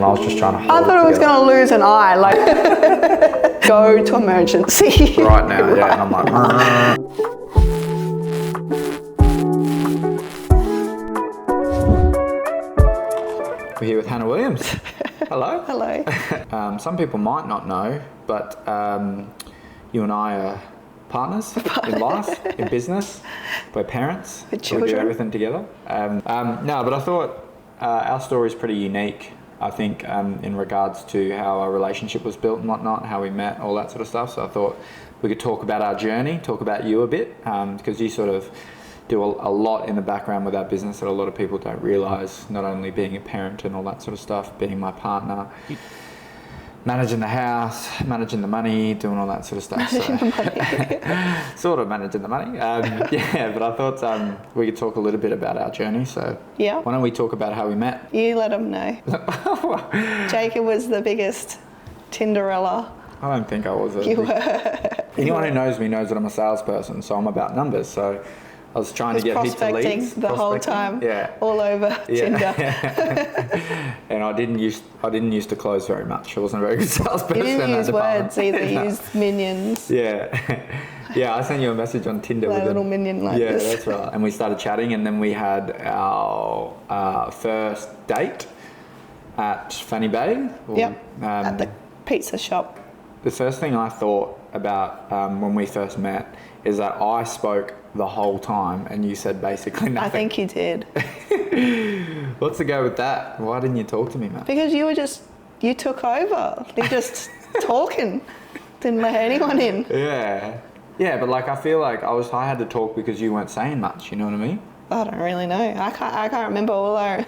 I was just trying to hold I thought I was going to lose an eye, like go to emergency. right now, yeah. And I'm like, we're here with Hannah Williams. Hello. Hello. Some people might not know, but you and I are partners in life, in business. We're parents. With So we do children. everything together. No, but I thought our story is pretty unique. I think in regards to how our relationship was built and whatnot, how we met, all that sort of stuff. So I thought we could talk about our journey, talk about you a bit, because you sort of do a lot in the background with our business that a lot of people don't realise, not only being a parent and all that sort of stuff, being my partner, managing the house, managing the money, doing all that sort of stuff. Sort of managing the money. Yeah, but I thought we could talk a little bit about our journey. So Yeah. why don't we talk about how we met? You let them know. Jacob was the biggest Tinderella. I don't think I was. You were. Anyone who knows me knows that I'm a salesperson, so I'm about numbers. So I was trying to get heaps of Prospecting leads. the whole time. Yeah. All over Tinder. And I didn't used to close very much. I wasn't a very good salesperson. You didn't in that use department. words either. You used minions. Yeah. Yeah, I sent you a message on Tinder Like with a little minion like yeah, this. that's right. And we started chatting, and then we had our first date at Fanny Bay. Yep. At the pizza shop. The first thing I thought about when we first met is that I spoke the whole time and you said basically nothing. I think you did. What's the go with that? Why didn't you talk to me, man? Because you took over. You're just talking. Didn't let anyone in. Yeah. Yeah, but like I feel like I had to talk because you weren't saying much, you know what I mean? I don't really know. I can't remember. All I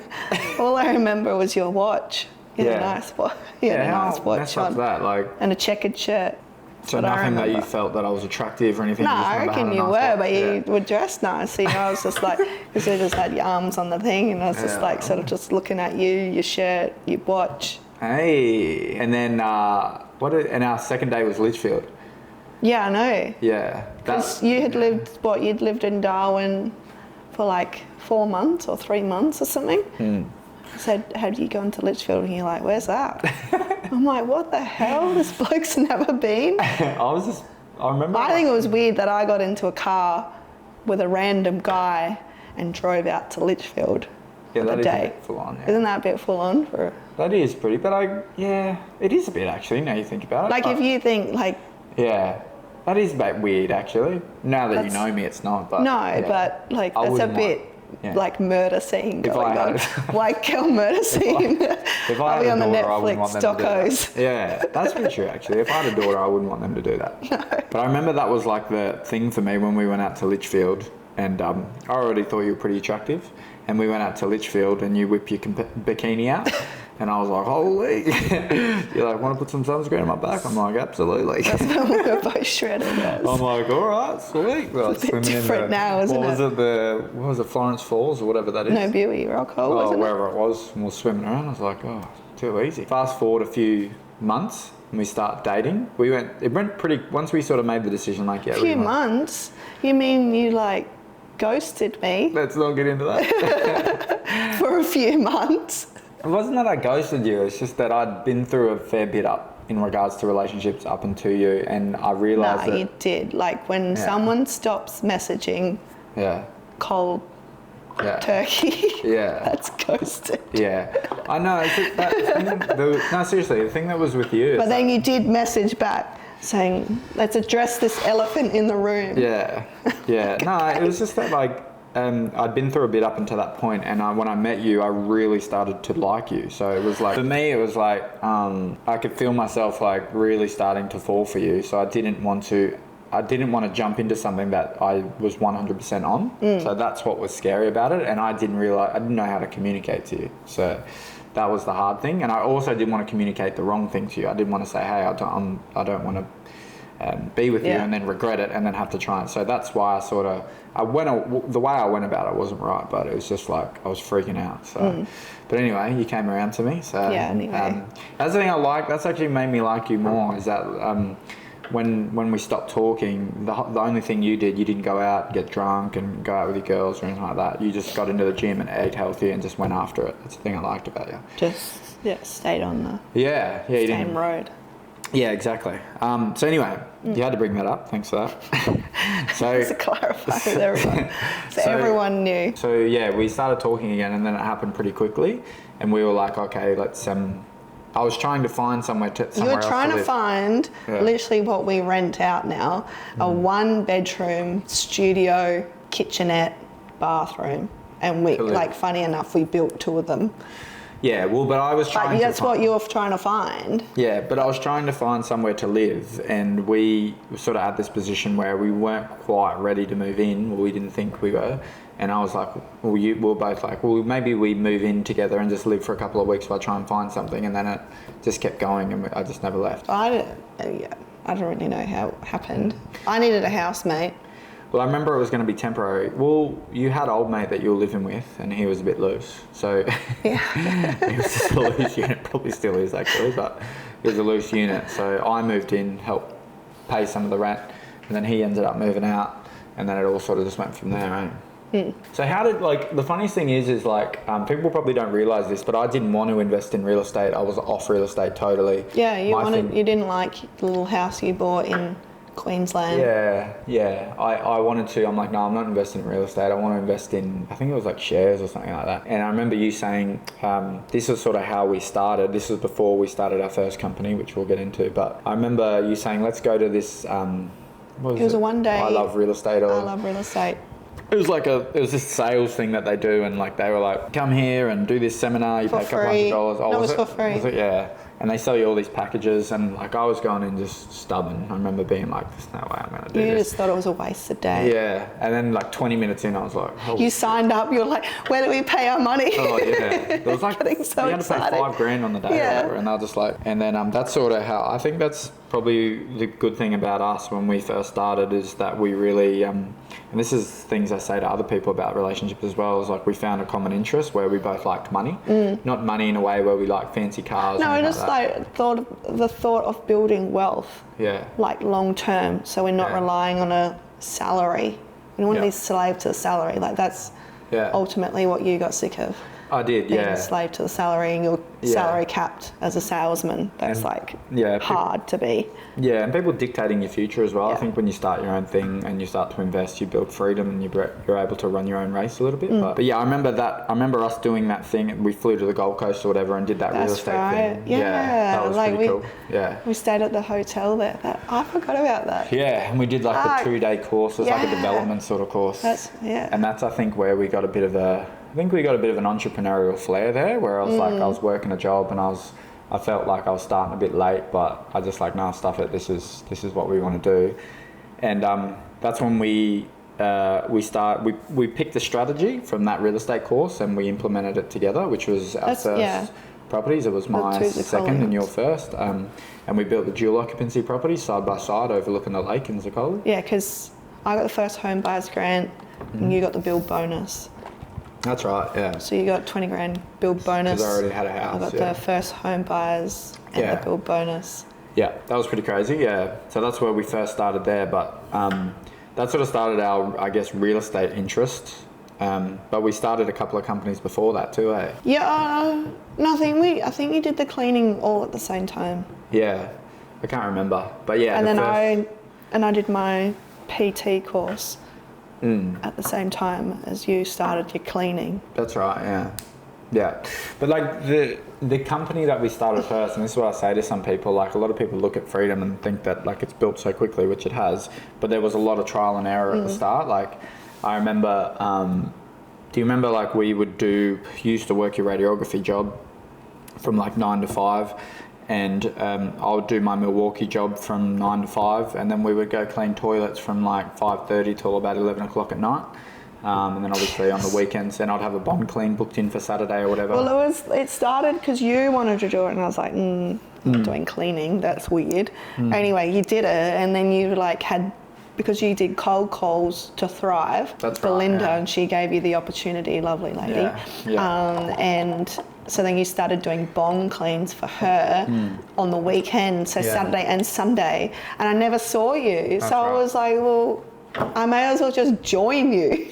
remember was your watch. You had a nice watch. You had a nice watch on. That, like, and a checkered shirt. so nothing that you felt that I was attractive or anything? No, you just I remember reckon having a you nice were, watch? but Yeah. you were dressed nice. You know, I was just like, because you just had your arms on the thing, and I was just like, sort of just looking at you, your shirt, your watch. Hey, and then and our second day was Litchfield. Yeah, I know. Yeah. Because you had you'd lived in Darwin for like 4 months or 3 months or something. I said, have you gone to Litchfield? And you're like, where's that? I'm like, what the hell? This bloke's never been. I remember. I think it was weird that I got into a car with a random guy and drove out to Litchfield Yeah, for that the is day. a bit full on. Yeah. Isn't that a bit full on? For That is pretty, but it is a bit actually. Now you think about it. like, if you think like Yeah, that is a bit weird actually. Now that you know me, it's not. But no, yeah. but like I that's a wouldn't bit want- like murder scene If going I on, had- white girl murder scene. If I I'll had be a on the daughter, I wouldn't Netflix want them to do docos. that. Yeah, that's pretty true actually. If I had a daughter, I wouldn't want them to do that. No. But I remember that was like the thing for me when we went out to Litchfield, and I already thought you were pretty attractive, and we went out to Litchfield, and you whip your bikini out. And I was like, holy. You're like, want to put some sunscreen on my back? I'm like, absolutely. That's when we were both shredded. I'm like, all right, sweet. Well, It's a bit different now, isn't it? What was it, Florence Falls or whatever that is? No, Beauty Rockall, wasn't it? Wherever it was. And we were swimming around. I was like, oh, too easy. Fast forward a few months and we start dating. It went pretty, once we sort of made the decision, like, yeah. A few months? You mean you like ghosted me Let's not get into that. for a few months? It wasn't that I ghosted you, it's just that I'd been through a fair bit up in regards to relationships up until you, and I realised No, that... you did. Like when someone stops messaging cold turkey, that's ghosted. Yeah, I know. No, seriously, the thing that was with you... But then you did message back saying, let's address this elephant in the room. Yeah. No, it was just that like... I'd been through a bit up until that point, and when I met you, I really started to like you. So it was like, for me, it was like, I could feel myself like really starting to fall for you. So I didn't want to jump into something that I was 100% on. So that's what was scary about it. And I didn't know how to communicate to you. So that was the hard thing. And I also didn't want to communicate the wrong thing to you. I didn't want to say, hey, I don't want to be with you and then regret it and then have to try it. So that's why the way I went about it wasn't right, but it was just like I was freaking out. So, but anyway, you came around to me. So yeah, anyway. that's the thing I like. That's actually made me like you more. Is that when we stopped talking, the only thing you didn't go out, get drunk and go out with your girls or anything like that. You just got into the gym and ate healthy and just went after it. That's the thing I liked about you. Just, stayed on the same road. Yeah, exactly. So anyway, you had to bring that up. Thanks for that. So just to clarify with everyone. So everyone knew. So yeah, we started talking again, and then it happened pretty quickly. And we were like, okay, let's. I was trying to find somewhere else to live. You were trying to find literally what we rent out now, a 1-bedroom studio, kitchenette, bathroom, and we funny enough, we built 2 of them. Yeah, well, but I was trying. That's what you were trying to find. Yeah, but I was trying to find somewhere to live, and we were sort of at this position where we weren't quite ready to move in, or we didn't think we were. And I was like, we were both like, well, maybe we move in together and just live for a couple of weeks while I try and find something. And then it just kept going, and I just never left. I don't really know how it happened. I needed a housemate. Well, I remember it was going to be temporary. Well, you had old mate that you were living with, and he was a bit loose. So yeah. He was just a loose unit. Probably still is actually, but it was a loose unit. So I moved in, helped pay some of the rent, and then he ended up moving out, and then it all sort of just went from there, right? So how did, the funniest thing is people probably don't realise this, but I didn't want to invest in real estate. I was off real estate totally. Yeah, you didn't like the little house you bought in Queensland. Yeah. I wanted to. I'm like, no, I'm not investing in real estate. I want to invest in, I think it was like shares or something like that. And I remember you saying, this is sort of how we started. This was before we started our first company, which we'll get into. But I remember you saying, let's go to this, what was it? It was a one day. I love real estate. I love real estate. It was this sales thing that they do, and they were like, come here and do this seminar, you pay a couple $100. Oh, no, it was for free. Was it? Yeah. And they sell you all these packages, and I was going in just stubborn. I remember being like, there's no way I'm going to do this. You just thought it was a wasted day. Yeah. And then 20 minutes in, I was like, you signed up, you were like, where do we pay our money? Oh yeah. It was like, getting so you had to pay $5,000 on the day or whatever, and they were just like, and then that's sort of how, I think that's probably the good thing about us when we first started, is that we really, and this is things I say to other people about relationships as well, is we found a common interest where we both liked money. Not money in a way where we like fancy cars. No, just the thought of building wealth. Yeah. Long term, so we're not relying on a salary. We don't want to be slave to a salary. That's ultimately what you got sick of. I did, being a slave to the salary, and you're salary capped as a salesman. That's hard to be. Yeah, and people dictating your future as well. I think when you start your own thing and you start to invest, you build freedom, and you're able to run your own race a little bit. But yeah, I remember us doing that thing. We flew to the Gold Coast or whatever and did that real estate thing. Yeah, that was pretty cool. Yeah, we stayed at the hotel there. I forgot about that. Yeah, and we did a 2-day course. It was like a development sort of course. And that's I think where we got a bit of an entrepreneurial flair there, where I was I was working a job, and I felt like I was starting a bit late, but I just nah, stuff it. This is what we want to do, and that's when we picked a strategy from that real estate course, and we implemented it together, which was our first properties. It was my second and your first, and we built the dual occupancy property side by side overlooking the lake in Zakola. Yeah, because I got the first home buyers grant, and you got the build bonus. That's right, yeah. So you got $20,000 build bonus. Because I already had a house. I got the first home buyers and the build bonus. Yeah, that was pretty crazy, yeah. So that's where we first started there, but that sort of started our, I guess, real estate interest. But we started a couple of companies before that too, eh? Yeah, no, I think you did the cleaning all at the same time. Yeah, I can't remember, but yeah. And then I did my PT course. At the same time as you started your cleaning. That's right, yeah. But the company that we started first, and this is what I say to some people, a lot of people look at Freedom and think that it's built so quickly, which it has, but there was a lot of trial and error at the start. I remember, do you remember we used to work your radiography job from 9 to 5, and I would do my Milwaukee job from 9 to 5, and then we would go clean toilets from 5:30 till about 11 o'clock at night, and then obviously on the weekends, then I'd have a bond clean booked in for Saturday or whatever. Well, it started because you wanted to do it, and I was like, not doing cleaning, that's weird. Anyway, you did it, and then you because you did cold calls to Thrive. That's for right, Linda, and she gave you the opportunity, lovely lady. Yeah. And so then you started doing bong cleans for her on the weekend, so Saturday and Sunday, and I never saw you. That's so I right. was like, well, I may as well just join you,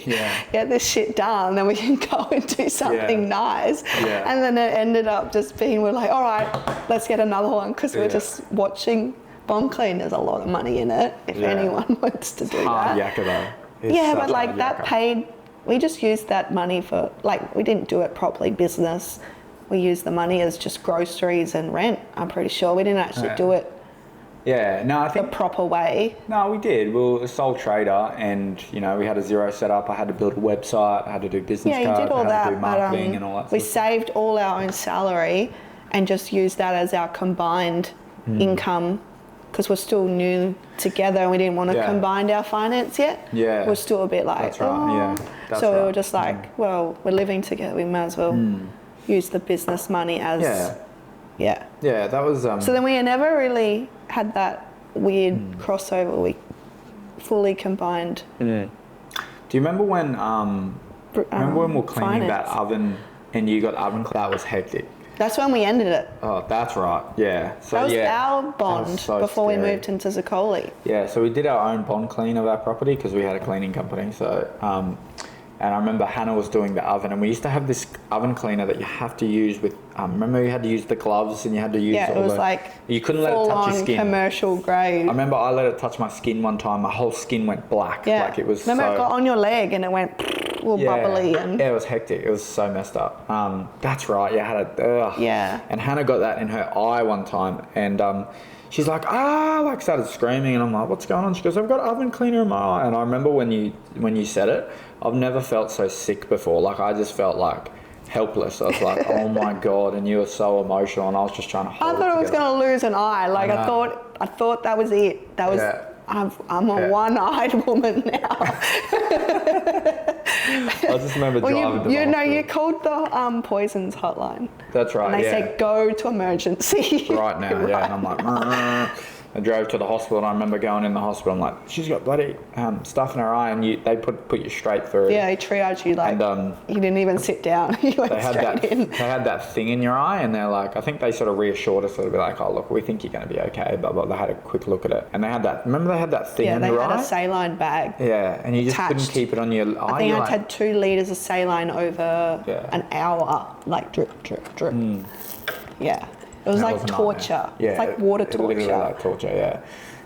get this shit done, then we can go and do something nice. Yeah. And then it ended up just being, we're like, all right, let's get another one, because we're just watching bong clean. There's a lot of money in it if anyone wants to do Hard that. yakka though. It's Yeah, such but like hard that yakka. paid, we just used that money for, like, we didn't do it properly business. We used the money as just groceries and rent, I'm pretty sure. We didn't actually do it Yeah, no, I the think proper way. no, we did. We were a sole trader, and you know, we had a zero set up. I had to build a website. I had to do business Yeah, you cards. did all I had that, to do marketing and all that. we Stuff. saved all our own salary and just used that as our combined income, because we're still new together and we didn't want to combine our finance yet. Yeah. We're still a bit like, That's right. Yeah. That's so we right. were just like, well, we're living together. We might as well use the business money as, Yeah, that was. So then we never really had that weird crossover. We fully combined. Do you remember when? Remember when we were cleaning that finance. oven and you got oven? That was hectic. That's when we ended it. Oh, that's right. Yeah. So That was our that was bond so before we scary. moved into Zaccoli. Yeah, so we did our own bond clean of our property because we had a cleaning company. So, and I remember Hannah was doing the oven, and we used to have this oven cleaner that you have to use with. Remember, you had to use the gloves, and you had to use. Yeah, it all was the, like you couldn't let it touch your full-on skin. commercial grade. I remember I let it touch my skin one time. My whole skin went black. Yeah. Like it was. Remember, so, it got on your leg and it went all bubbly and. Yeah, it was hectic. It was so messed up. That's right. Yeah, I had a. Yeah. And Hannah got that in her eye one time, and she's like, like started screaming, and I'm like, what's going on? She goes, I've got oven cleaner in my eye. And I remember when you said it, I've never felt so sick before. Like I just felt like helpless. I was like, oh my god, and you were so emotional, and I was just trying to hold I thought I was together. going to lose an eye. Like I thought that was it. That was. Yeah. I'm a one-eyed woman now. I just remember driving to the you hospital. called the poisons hotline. That's right. And they said go to emergency. Right now, yeah. And I'm like, I drove to the hospital, and I remember going in the hospital. I'm like, she's got bloody stuff in her eye, and they put you straight through. Yeah, they triage you like. And you didn't even sit down. You went they had straight that. in. They had that thing in your eye, and they're like, I think they sort of reassured us. They'd be like, oh look, we think you're going to be okay. But they had a quick look at it, and they had that. Remember, they had that thing in your eye. Yeah, they had a saline bag. Yeah, and you just couldn't attached. keep it on your eye. I think You're I had 2 litres of saline over an hour, like drip, drip, drip. Yeah. It was That like was a nightmare. torture. Yeah, It's like water it literally torture. like torture, yeah.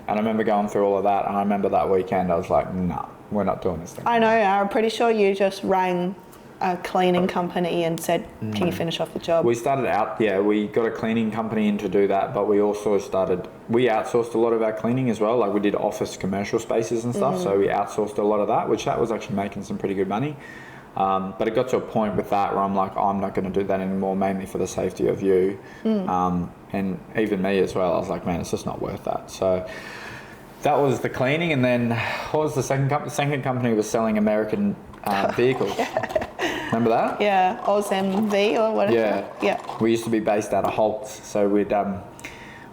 And I remember going through all of that, and I remember that weekend I was like, nah, we're not doing this thing. I know, I'm pretty sure you just rang a cleaning company and said, can you finish off the job? We started out, we got a cleaning company in to do that, but we also we outsourced a lot of our cleaning as well. Like we did office commercial spaces and stuff, so we outsourced a lot of that, which that was actually making some pretty good money. But it got to a point with that where I'm like, I'm not going to do that anymore, mainly for the safety of you and even me as well. I was like, man, it's just not worth that. So that was the cleaning, and then what was the second company? The second company was selling American vehicles. Remember that? Yeah, OzMV or whatever. Yeah. We used to be based out of Holtz, so we'd That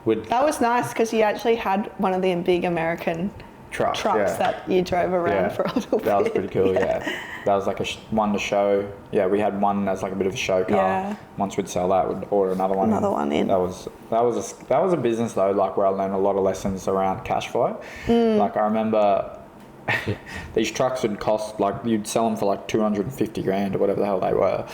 was nice because you actually had one of the big American trucks that you drove around for a little bit. That was pretty cool, yeah. That was like one to show. Yeah, we had one as like a bit of a show car. Yeah. Once we'd sell that, we'd order another one. That was a business though, like where I learned a lot of lessons around cash flow. Like I remember these trucks would cost, like you'd sell them for like 250 grand or whatever the hell they were,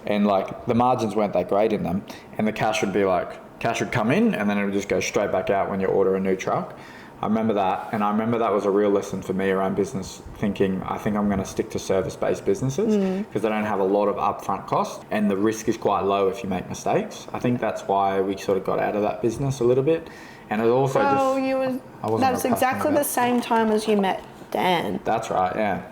and like the margins weren't that great in them, and the cash would come in and then it would just go straight back out when you order a new truck. I remember that, and I remember that was a real lesson for me around business, thinking I think I'm going to stick to service-based businesses because they don't have a lot of upfront costs and the risk is quite low if you make mistakes. I think that's why we sort of got out of that business a little bit, and it also that's exactly the same time as you met Dan. That's right, yeah.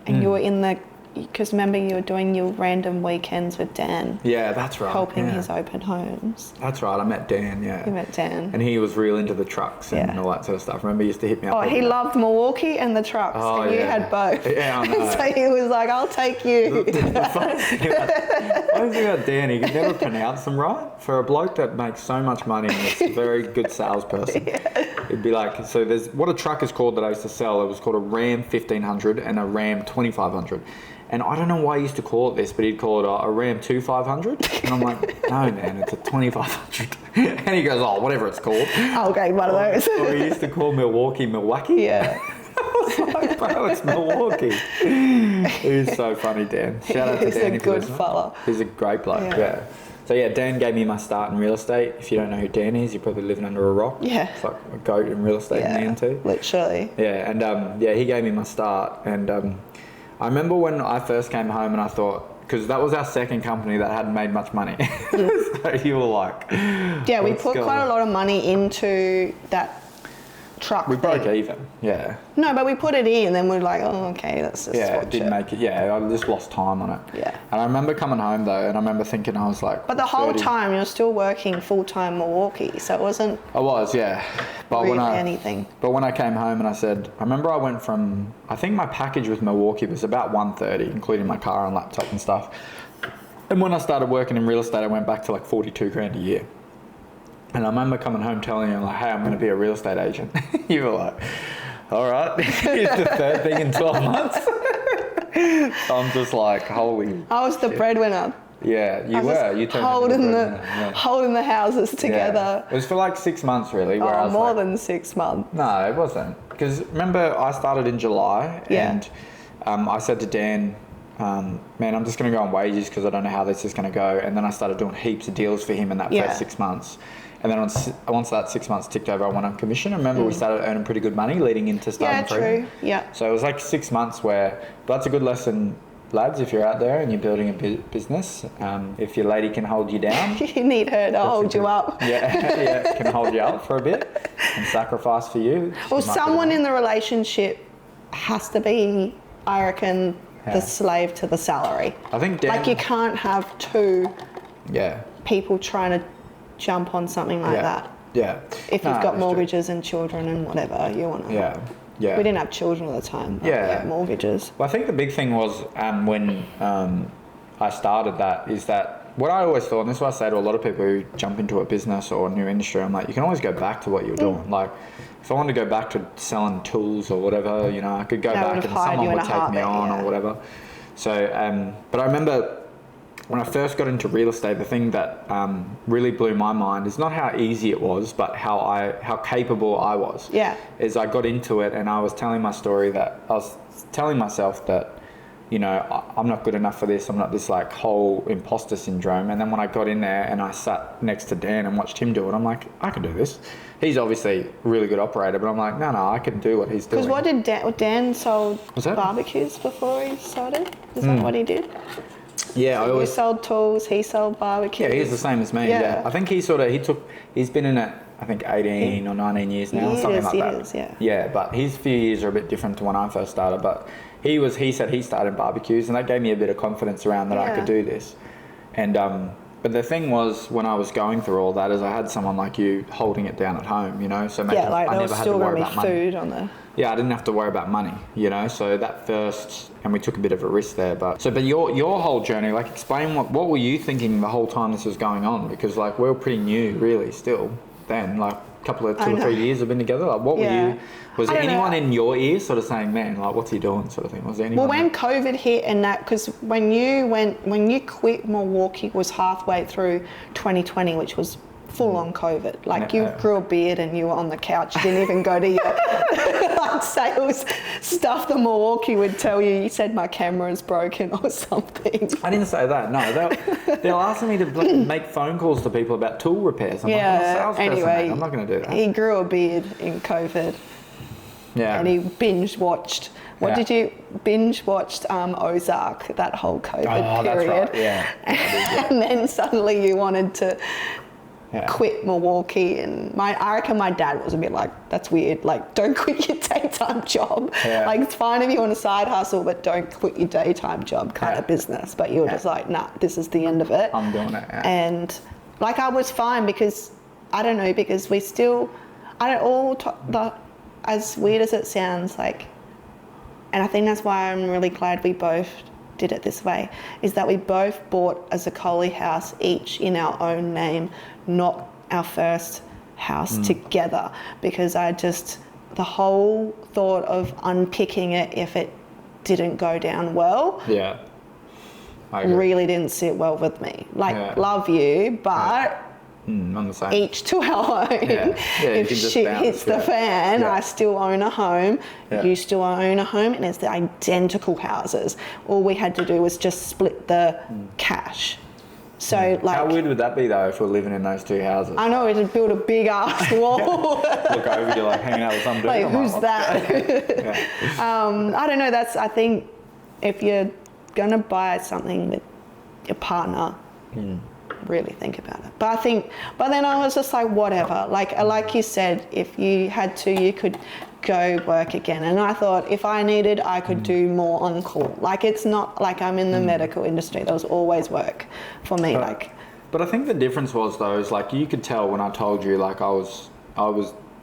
And you were because remember you were doing your random weekends with Dan. Yeah, that's right. Helping his open homes. That's right, I met Dan, yeah. You met Dan. And he was real into the trucks and all that sort of stuff. Remember he used to hit me up. Oh, he loved Milwaukee and the trucks, and you had both. Yeah, I know. So he was like, I'll take you. The funny thing about Dan, he could never pronounce them right. For a bloke that makes so much money and is a very good salesperson, it'd be like, so there's what a truck is called that I used to sell. It was called a Ram 1500 and a Ram 2500. And I don't know why he used to call it this, but he'd call it a Ram 2500. And I'm like, no, man, it's a 2500. And he goes, oh, whatever it's called. Okay, one of those. Or he used to call Milwaukee. Yeah. I was like, bro, it's Milwaukee. He's so funny, Dan. Shout out to Dan. He's a good fella. He's a great bloke, yeah. So yeah, Dan gave me my start in real estate. If you don't know who Dan is, you're probably living under a rock. Yeah. It's like a goat in real estate, man too. Literally. Yeah, and he gave me my start. And I remember when I first came home and I thought, because that was our second company that hadn't made much money. So you were like... Yeah, we put quite a lot of money into that truck We broke thing. even, yeah. No, but we put it in and then we're like, oh, okay, let's just Yeah, watch it didn't make it. Yeah, I just lost time on it. Yeah. And I remember coming home though, and I remember thinking, I was like... But the whole 30. time you're still working full-time Milwaukee, so it wasn't I was, yeah. But really when I anything. But when I came home and I said, I remember I went from, I think my package with Milwaukee was about 130, including my car and laptop and stuff. And when I started working in real estate, I went back to like 42 grand a year. And I remember coming home telling you, like, hey, I'm going to be a real estate agent. You were like, all right, it's the third thing in 12 months. So I'm just like, holy I was the shit. breadwinner. Yeah, you were. You turned holding the houses together. Yeah. It was for like 6 months, really. Where I was more like, than 6 months. No, it wasn't. Because remember, I started in July, and I said to Dan, man, I'm just going to go on wages because I don't know how this is going to go. And then I started doing heaps of deals for him in that first 6 months. And then once that 6 months ticked over, I went on commission. I remember we started earning pretty good money leading into starting true. Yeah. So it was like 6 months where, but that's a good lesson, lads, if you're out there and you're building a business. If your lady can hold you down. You need her to hold you up. Yeah, can hold you up for a bit and sacrifice for you. Well, someone in the relationship has to be, I reckon, the slave to the salary. I think Dan, like you can't have two people trying to jump on something like that. Yeah. If you've got mortgages and children and whatever you want to. Yeah. We didn't have children at the time. But we had mortgages. Well, I think the big thing was when I started that is that what I always thought, and this is what I say to a lot of people who jump into a business or a new industry, I'm like, you can always go back to what you're doing. Like, if I wanted to go back to selling tools or whatever, you know, I could go back and someone would take me on or whatever. So, but I remember when I first got into real estate, the thing that really blew my mind is not how easy it was, but how capable I was. Yeah. Is I got into it and I was telling my story that I was telling myself that, you know, I'm not good enough for this. I'm not this like whole imposter syndrome. And then when I got in there and I sat next to Dan and watched him do it, I'm like, I can do this. He's obviously a really good operator, but I'm like, no, I can do what he's doing. Because what did Dan sold barbecues before he started? Is that what he did? Yeah, so you sold tools, he sold barbecues. Yeah, he's the same as me. Yeah. I think he's been in it, I think 18 or 19 years now, something like that. Yeah, but his few years are a bit different to when I first started. But he said he started barbecues, and that gave me a bit of confidence around that I could do this. And but the thing was, when I was going through all that, is I had someone like you holding it down at home, you know. So maybe I never had to worry about money. Food on the. Yeah, I didn't have to worry about money, you know. So that first, and we took a bit of a risk there. But your whole journey, like, explain what were you thinking the whole time this was going on? Because like we're pretty new, really, still. Then like a couple of 2 or 3 years have been together. Like, what were you? Was there anyone in your ear sort of saying, "Man, like, what's he doing?" sort of thing? Was there anyone? Well, when COVID hit and that, because when you quit Milwaukee was halfway through 2020, which was full on COVID. Like you grew a beard and you were on the couch. You didn't even go to your like sales stuff. The Milwaukee would tell you. You said my camera's broken or something. I didn't say that. No, they'll ask me to make phone calls to people about tool repairs. I'm like, I'm a salesperson, anyway, I'm not going to do that. He grew a beard in COVID. Yeah. And he binge watched. What did you binge watched Ozark that whole COVID period? That's right. Yeah. And then suddenly you wanted to quit Milwaukee, and I reckon my dad was a bit like, that's weird, like don't quit your daytime job. Like it's fine if you want a side hustle, but don't quit your daytime job kind of business. But you were just like, nah, this is the end of it. I'm doing it. And like I was fine because I don't know, because we still as weird as it sounds, like, and I think that's why I'm really glad we both did it this way, is that we both bought a Zocoli house each in our own name, not our first house together, because the whole thought of unpicking it if it didn't go down well. Yeah. I agree. Really didn't sit well with me. Like, love you, but I'm the same. each to our own. Yeah, If shit hits the fan, I still own a home. You still own a home, and it's the identical houses. All we had to do was just split the cash. So, like, how weird would that be though if we're living in those two houses? I know, we had to build a big ass wall. Look over, you're like hanging out with some dude. Like, I'm who's what that? I don't know. I think if you're gonna buy something with your partner, really think about it. But then I was just like, whatever. Like you said, if you had to, you could go work again. And I thought if I needed, I could do more on call. Like, it's not like I'm in the medical industry. There was always work for me. But I think the difference was though, is like you could tell when I told you, like I was.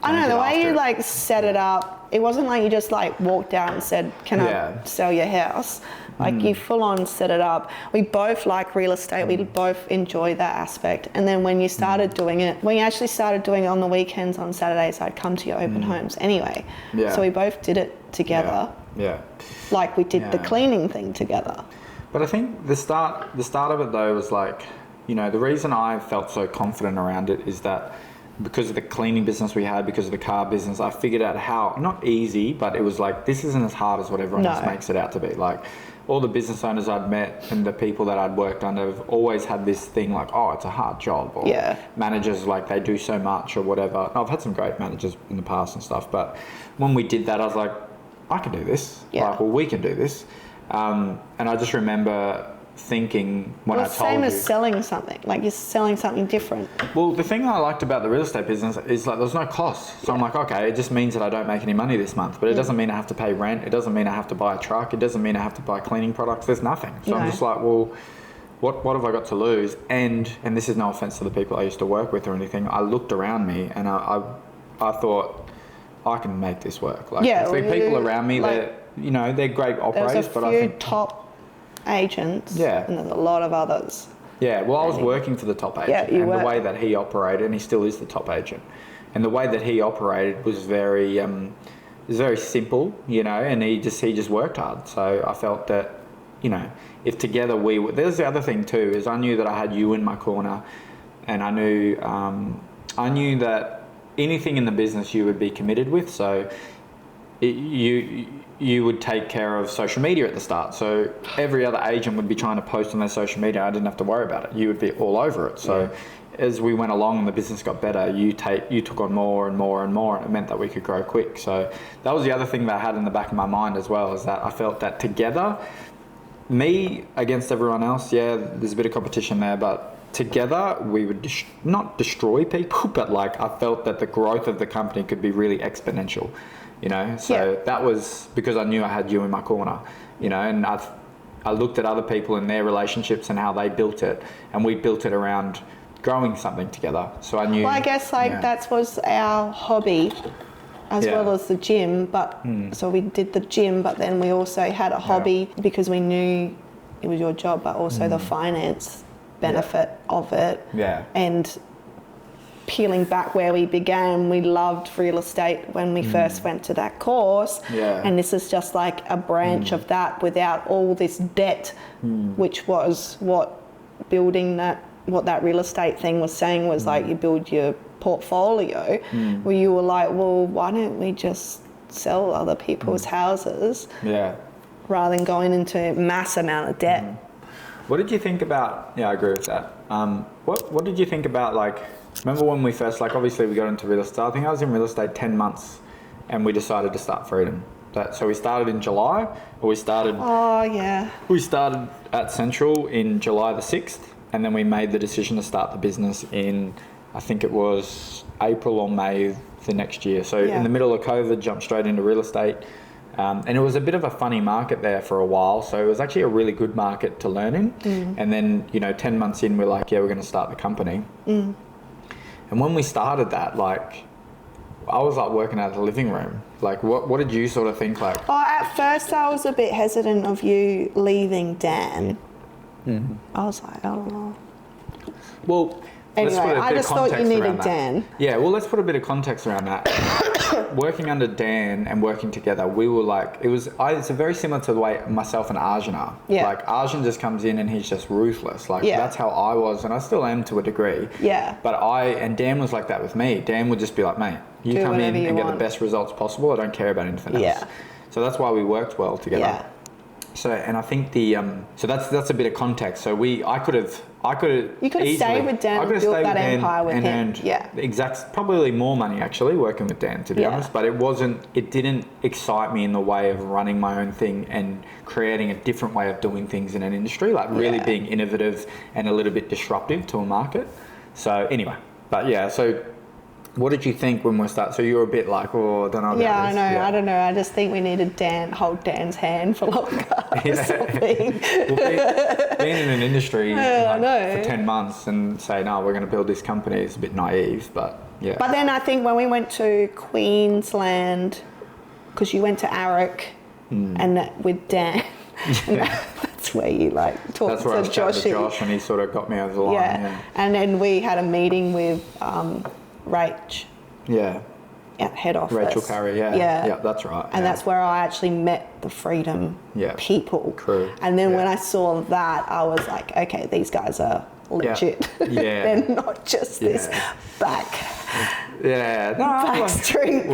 I know the way you like set it up. It wasn't like you just like walked out and said, "Can I sell your house?" Like you full on set it up. We both like real estate. We both enjoy that aspect. And then when you started doing it, when you actually started doing it on the weekends, on Saturdays, I'd come to your open homes anyway. Yeah. So we both did it together. Yeah. Like we did the cleaning thing together. But I think the start of it though was like, you know, the reason I felt so confident around it is that because of the cleaning business we had, because of the car business, I figured out how, not easy, but it was like, this isn't as hard as what everyone else makes it out to be. Like, all the business owners I'd met and the people that I'd worked under have always had this thing like, oh, it's a hard job. Or managers, like, they do so much or whatever. I've had some great managers in the past and stuff, but when we did that, I was like, I can do this. Like, well, we can do this. And I just remember thinking when I told you. Same as selling something. Like, you're selling something different. Well, the thing I liked about the real estate business is like there's no cost. So I'm like, okay, it just means that I don't make any money this month, but it doesn't mean I have to pay rent. It doesn't mean I have to buy a truck. It doesn't mean I have to buy cleaning products. There's nothing. So I'm just like, well, what have I got to lose? And this is no offense to the people I used to work with or anything. I looked around me and I thought, I can make this work. Like, the people around me, like, they're great operators, but I think top agents, and there's a lot of others. Yeah, well, I was working for the top agent, and the way that he operated, and he still is the top agent, and the way that he operated was very simple, and he just worked hard. So I felt that, if together we were, there's the other thing too, is I knew that I had you in my corner, and I knew that anything in the business you would be committed with. So you would take care of social media at the start. So every other agent would be trying to post on their social media. I didn't have to worry about it. You would be all over it. So as we went along and the business got better, you took on more and more and more, and it meant that we could grow quick. So that was the other thing that I had in the back of my mind as well, is that I felt that together, me against everyone else, there's a bit of competition there, but together we would not destroy people, but like I felt that the growth of the company could be really exponential. So that was because I knew I had you in my corner, and I looked at other people and their relationships and how they built it, and we built it around growing something together. So I knew. Well, I guess that was our hobby as well as the gym, but so we did the gym, but then we also had a hobby because we knew it was your job, but also the finance benefit of it. And peeling back where we began, we loved real estate when we first went to that course, and this is just like a branch of that without all this debt, which was what that real estate thing was saying, was like you build your portfolio, where you were like, well, why don't we just sell other people's houses rather than going into mass amount of debt. What did you think about, I agree with that. What did you think about, like, remember when we first, like, obviously we got into real estate. I think I was in real estate 10 months and we decided to start Freedom. So we started in July, or we started... Oh, yeah. We started at Central in July the 6th, and then we made the decision to start the business in, I think it was April or May the next year. So in the middle of COVID, jumped straight into real estate. And it was a bit of a funny market there for a while. So it was actually a really good market to learn in. And then, 10 months in, we're like, we're going to start the company. And when we started that, like, I was like working out of the living room. Like, what did you sort of think? Like, at first I was a bit hesitant of you leaving Dan. I was like, oh. Well, anyway, I just thought you needed Dan. Yeah, well, let's put a bit of context around that. working under Dan and working together, we were like, it's very similar to the way myself and Arjun are. Yeah. Like Arjun just comes in and he's just ruthless. Like Yeah. that's how I was, and I still am to a degree. Yeah. But and Dan was like that with me. Dan would just be like, mate, you Do come in whatever you and get the want. best results possible. I don't care about anything else. Yeah. So that's why we worked well together. Yeah. So, and I think so that's a bit of context. So I could have You could have stayed with Dan and built that empire with him. Earned Yeah. probably more money actually working with Dan, to be honest. But it didn't excite me in the way of running my own thing and creating a different way of doing things in an industry, like really being innovative and a little bit disruptive to a market. So anyway, but yeah, so what did you think when we started? So you were a bit like, oh, I don't know about this. I know. Yeah. I don't know. I just think we needed hold Dan's hand for longer or something. Well, being in an industry I know. for 10 months and say, no, we're going to build this company is a bit naive, but yeah. But then I think when we went to Queensland, because you went to Arik and with Dan, and that's where you like talked That's where I to was chatting to Joshy. Josh and he sort of got me over the line. Yeah. And then we had a meeting with Rach Yeah. at head office. Rachel Curry, yeah, that's right. And that's where I actually met the Freedom people. Crew. And then when I saw that, I was like, okay, these guys are legit. Yeah. They're not just this backstreet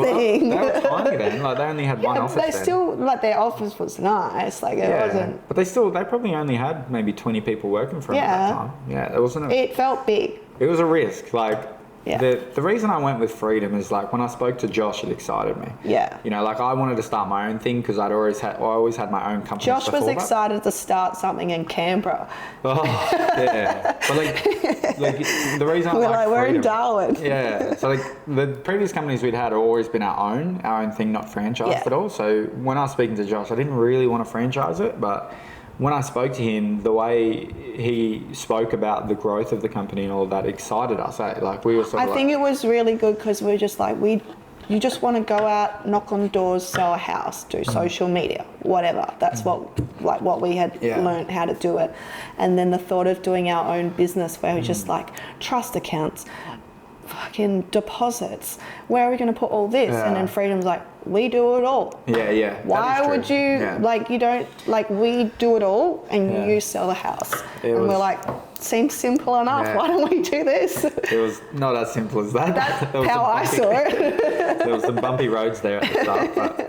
thing. They were tiny then. Like they only had one office. They still their office was nice. Like it wasn't. But they probably only had maybe 20 people working for them at that time. Yeah, it wasn't. It felt big. It was a risk. Like. Yeah. The reason I went with Freedom is like when I spoke to Josh, it excited me. Yeah. You know, like I wanted to start my own thing because I always had my own company. Josh was excited to start something in Canberra. Oh, yeah. But like the reason we're in Darwin. Yeah. So like the previous companies we'd had have always been our own thing, not franchised at all. So when I was speaking to Josh, I didn't really want to franchise it, but when I spoke to him, the way he spoke about the growth of the company and all of that excited us. Like we were sort of I think it was really good because we're just like, you just want to go out, knock on doors, sell a house, do social media, whatever. That's what we had learned how to do it. And then the thought of doing our own business where we're just like trust accounts, fucking deposits. Where are we going to put all this? Yeah. And then Freedom's like, we do it all. Yeah. Why would you you don't we do it all and you sell the house? We're like, seems simple enough. Yeah. Why don't we do this? It was not as simple as that. That's how I saw it. There was some bumpy roads there at the start, but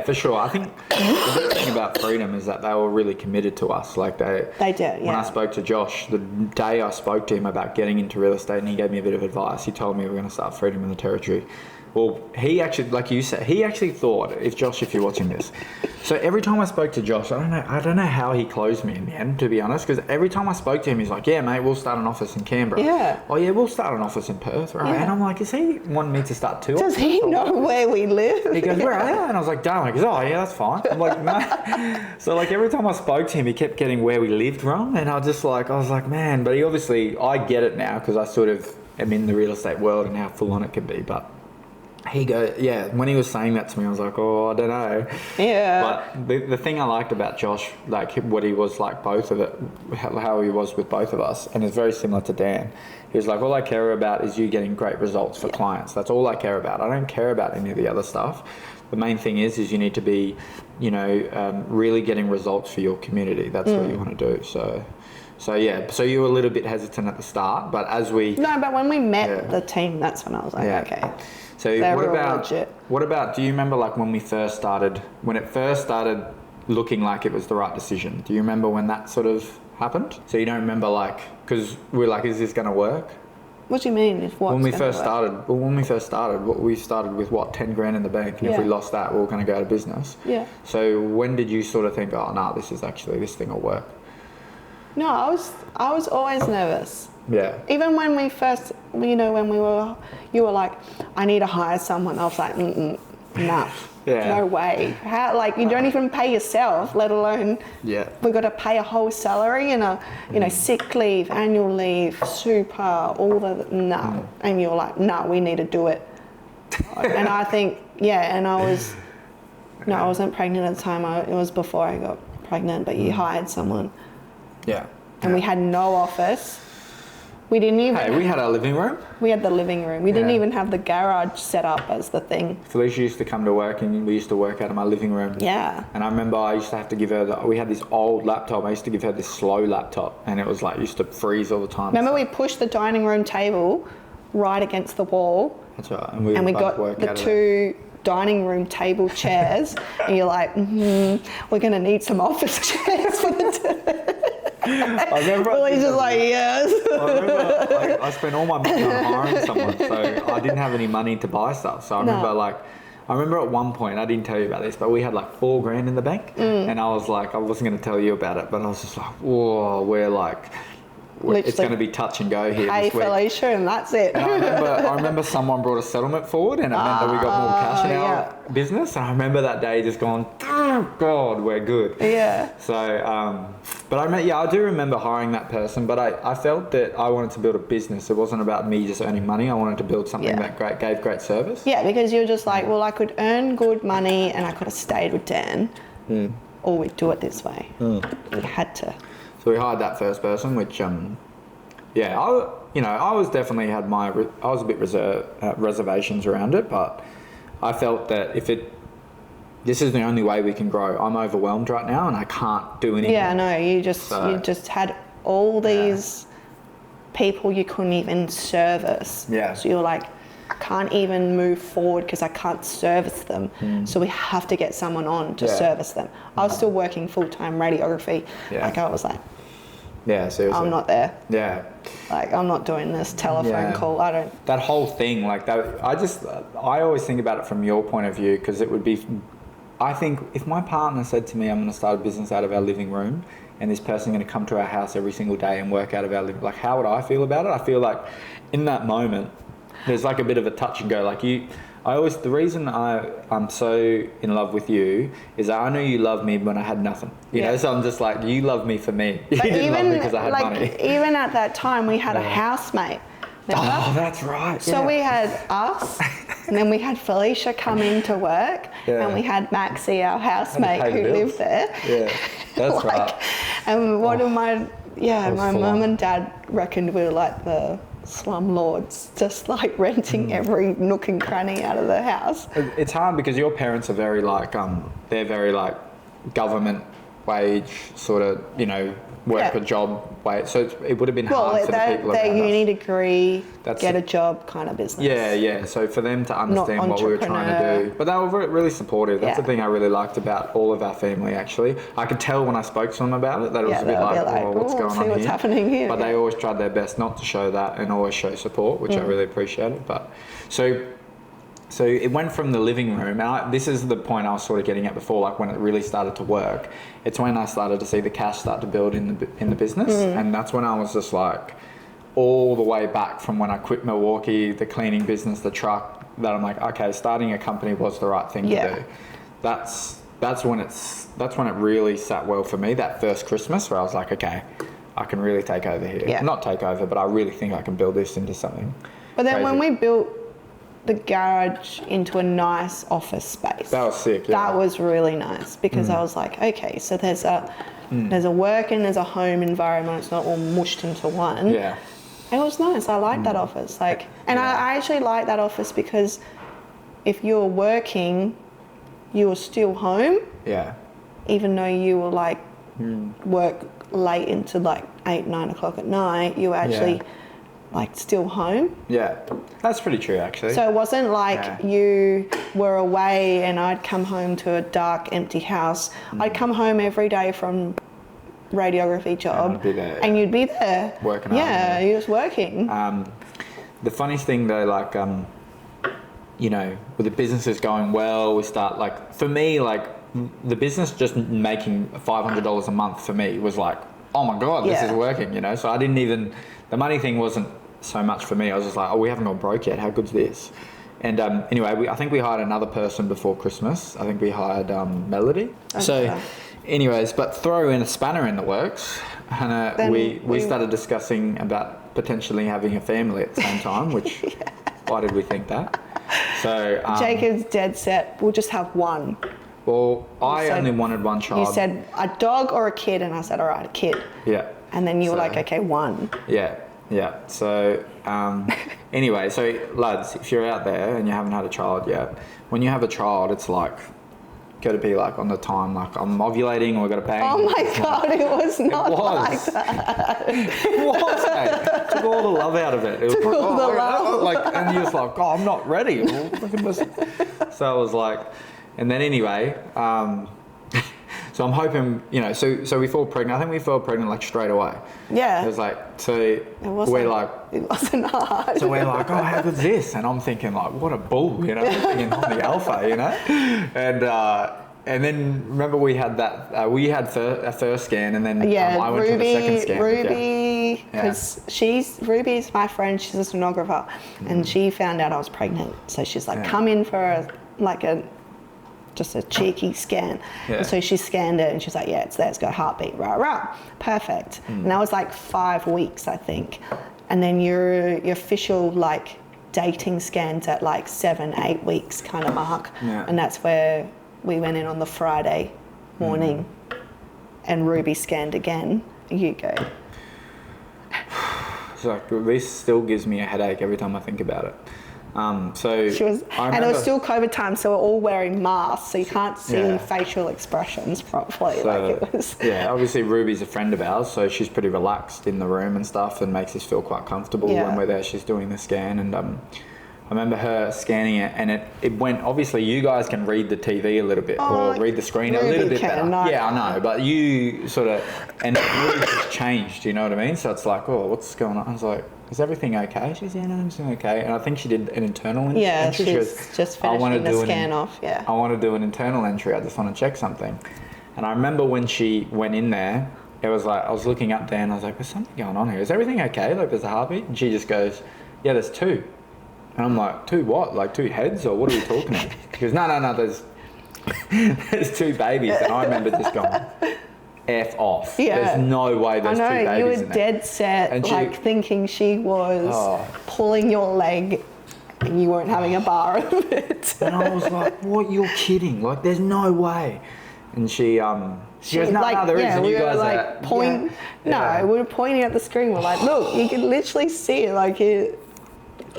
for sure. I think the big thing about Freedom is that they were really committed to us. Like they did. Yeah. When I spoke to Josh, the day I spoke to him about getting into real estate, and he gave me a bit of advice. He told me we're going to start Freedom in the Territory. Well, he actually, like you said, he actually thought, if you're watching this, so every time I spoke to Josh, I don't know how he closed me in the end, to be honest, because every time I spoke to him, he's like, yeah, mate, we'll start an office in Canberra. Yeah. Oh, yeah, we'll start an office in Perth, right? Yeah. And I'm like, is he wanting me to start two? Does he know where we live? He goes, where are you? And I was like, darling. He goes, oh, yeah, that's fine. I'm like, no. So, like, every time I spoke to him, he kept getting where we lived wrong, and I was like, man, but I get it now, because I sort of am in the real estate world and how full on it can be, but he goes, when he was saying that to me, I was like, oh, I don't know. Yeah. But the thing I liked about Josh, like what he was like both of it, how he was with both of us, and it's very similar to Dan. He was like, all I care about is you getting great results for clients. That's all I care about. I don't care about any of the other stuff. The main thing is you need to be, really getting results for your community. That's what you want to do. So you were a little bit hesitant at the start, but as we... No, but when we met the team, that's when I was like, okay. So what about, do you remember like when it first started looking like it was the right decision? Do you remember when that sort of happened? So you don't remember because we're like, is this going to work? What do you mean? When we first started, we started with 10 grand in the bank, and if we lost that, we were going to go out of business. Yeah. So when did you sort of think, oh no, this thing will work? No, I was always nervous. Yeah. Even when we first, you were like, I need to hire someone. I was like, nah, no way. How, you don't even pay yourself, let alone we've got to pay a whole salary and sick leave, annual leave, super, all the, no. And you're like, no, we need to do it. And I think, and I wasn't pregnant at the time. It was before I got pregnant, but you hired someone. Yeah. And we had no office. We didn't even. Hey, we had our living room. We had the living room. We didn't Yeah. even have the garage set up as the thing. Felicia used to come to work and we used to work out of my living room. Yeah. And I remember I used to have to give her, we had this old laptop. I used to give her this slow laptop and it was like, used to freeze all the time. Remember we pushed the dining room table right against the wall. That's right. And we got the 2 dining room table chairs. And you're like, we're going to need some office chairs for the I remember. Well, he's just like, yes. I remember I spent all my money on hiring someone, so I didn't have any money to buy stuff. So I remember at one point, I didn't tell you about this, but we had like $4,000 in the bank, and I was like, I wasn't going to tell you about it, but I was just like, whoa, it's going to be touch and go here Pay this week. Felicia and that's it. And I remember someone brought a settlement forward, and it meant that we got more cash in our business. And I remember that day just going, oh God, we're good. Yeah. So, but I do remember hiring that person, but I felt that I wanted to build a business. It wasn't about me just earning money. I wanted to build something that gave great service. Yeah, because you're just like, well, I could earn good money and I could have stayed with Dan, or we'd do it this way. We had to. So we hired that first person, which, I was definitely I was a bit reservations around it, but I felt that this is the only way we can grow. I'm overwhelmed right now and I can't do anything. Yeah, no, you just had all these people you couldn't even service. Yeah. So you're like, I can't even move forward because I can't service them. So we have to get someone on to service them. I was still working full-time radiography. Yeah. Like I was like, yeah, seriously. I'm not there. Yeah. Like I'm not doing this telephone call. I don't. That whole thing, like that, I always think about it from your point of view because it would be, I think if my partner said to me, I'm going to start a business out of our living room and this person's going to come to our house every single day and work out of our living, like how would I feel about it? I feel like in that moment, there's like a bit of a touch and go. Like the reason I'm so in love with you is that I knew you loved me when I had nothing. You know, so I'm just like, you love me for me. You didn't love me because I had money. Even at that time, we had a housemate. Remember? Oh, that's right. So we had us, and then we had Felicia come in to work, and we had Maxie, our housemate, who lived there. Yeah, that's right. And one of my mum and dad reckoned we were like the slumlords, just like renting every nook and cranny out of the house. It's hard because your parents are very like they're very like government wage sort of, work a job wage. So it would have been hard for the people around us. Uni degree, get a job kind of business. Yeah. So for them to understand what we were trying to do, but they were really supportive. That's the thing I really liked about all of our family. Actually, I could tell when I spoke to them about it that it was a bit like, oh, what's going on what's happening here? But they always tried their best not to show that and always show support, which I really appreciated. But so it went from the living room. And this is the point I was sort of getting at before, like when it really started to work. It's when I started to see the cash start to build in the business, and that's when I was just like, all the way back from when I quit Milwaukee, the cleaning business, the truck. That I'm like, okay, starting a company was the right thing to do. That's when it really sat well for me. That first Christmas, where I was like, okay, I can really take over here. Yeah. Not take over, but I really think I can build this into something. But then crazy. when we built the garage into a nice office space. That was sick, yeah. That was really nice because I was like, okay, so there's a work and there's a home environment. It's not all mushed into one. Yeah. It was nice. I liked that office. I actually like that office because if you were working, you were still home. Yeah. Even though you were like work late into like 8, 9 o'clock at night, you were actually like still home. Yeah, that's pretty true actually. So it wasn't like you were away and I'd come home to a dark, empty house. I'd come home every day from radiography job and you'd be there. Working hard. You're just working. The funniest thing though, like, with the business is going well, we start like, for me, like the business just making $500 a month for me was like, oh my God, this is working, So I didn't even, the money thing wasn't so much for me. I was just like, oh, we haven't gone broke yet. How good's this? And anyway, I think we hired another person before Christmas. I think we hired Melody. Okay. So anyways, but throw in a spanner in the works. And we started discussing about potentially having a family at the same time, which why did we think that? So Jacob's dead set. We'll just have one. Well, I only wanted one child. You said a dog or a kid, and I said, all right, a kid. Yeah. And then you were like, okay, one. Yeah. Yeah. So anyway, so lads, if you're out there and you haven't had a child yet, when you have a child, it's like got to be like on the time, like I'm ovulating or I got to bang. Oh my God, it was not like that. It was, mate. Took all the love out of it. It was Took all the love. like, and you're just like, oh, I'm not ready. So I was like, and then anyway, so I'm hoping, you know, so we fall pregnant. I think we fell pregnant like straight away. Yeah. It was like, so we're like, it wasn't hard. so we're like, oh, how good's this? And I'm thinking like, what a bull, you know, I'm thinking I'm the alpha, you know? And then remember we had that, we had a first scan and then I went to the second scan. Ruby, because Ruby's my friend, she's a sonographer, and she found out I was pregnant. So she's like, come in for just a cheeky scan. Yeah. And so she scanned it and she's like, yeah, it's there, it's got a heartbeat, rah. Perfect. And that was like 5 weeks, I think. And then your official like dating scans at like 7-8 weeks kind of mark. Yeah. And that's where we went in on the Friday morning and Ruby scanned again. You go. It's like, this still gives me a headache every time I think about it. So she was, and it was still COVID time, so we're all wearing masks, so you can't see facial expressions properly. So, like it was. Yeah, obviously Ruby's a friend of ours, so she's pretty relaxed in the room and stuff, and makes us feel quite comfortable when we're there. She's doing the scan, and I remember her scanning it, and it went. Obviously, you guys can read the TV a little bit or read the screen a little bit better. Yeah, I know, but you sort of, and it really just changed. You know what I mean? So it's like, oh, what's going on? I was like, is everything okay? She's no, everything's okay. And I think she did an internal entry. Yeah, she's just finishing the scan off. Yeah. I want to do an internal entry. I just want to check something. And I remember when she went in there, it was like I was looking up there and I was like, there's something going on here. Is everything okay? Like there's a heartbeat? And she just goes, yeah, there's 2. And I'm like, 2 what? Like 2 heads or what are we talking about? She goes, no, there's 2 babies. And I remember just going, F off. Yeah. There's no way there's 2 babies in there. I know, you were dead set, and like thinking she was pulling your leg and you weren't having a bar of it. And I was like, what? You're kidding. Like, there's no way. And she goes, no, there is. And we you were guys like are... we were pointing at the screen. We're like, look, you can literally see it. Like, it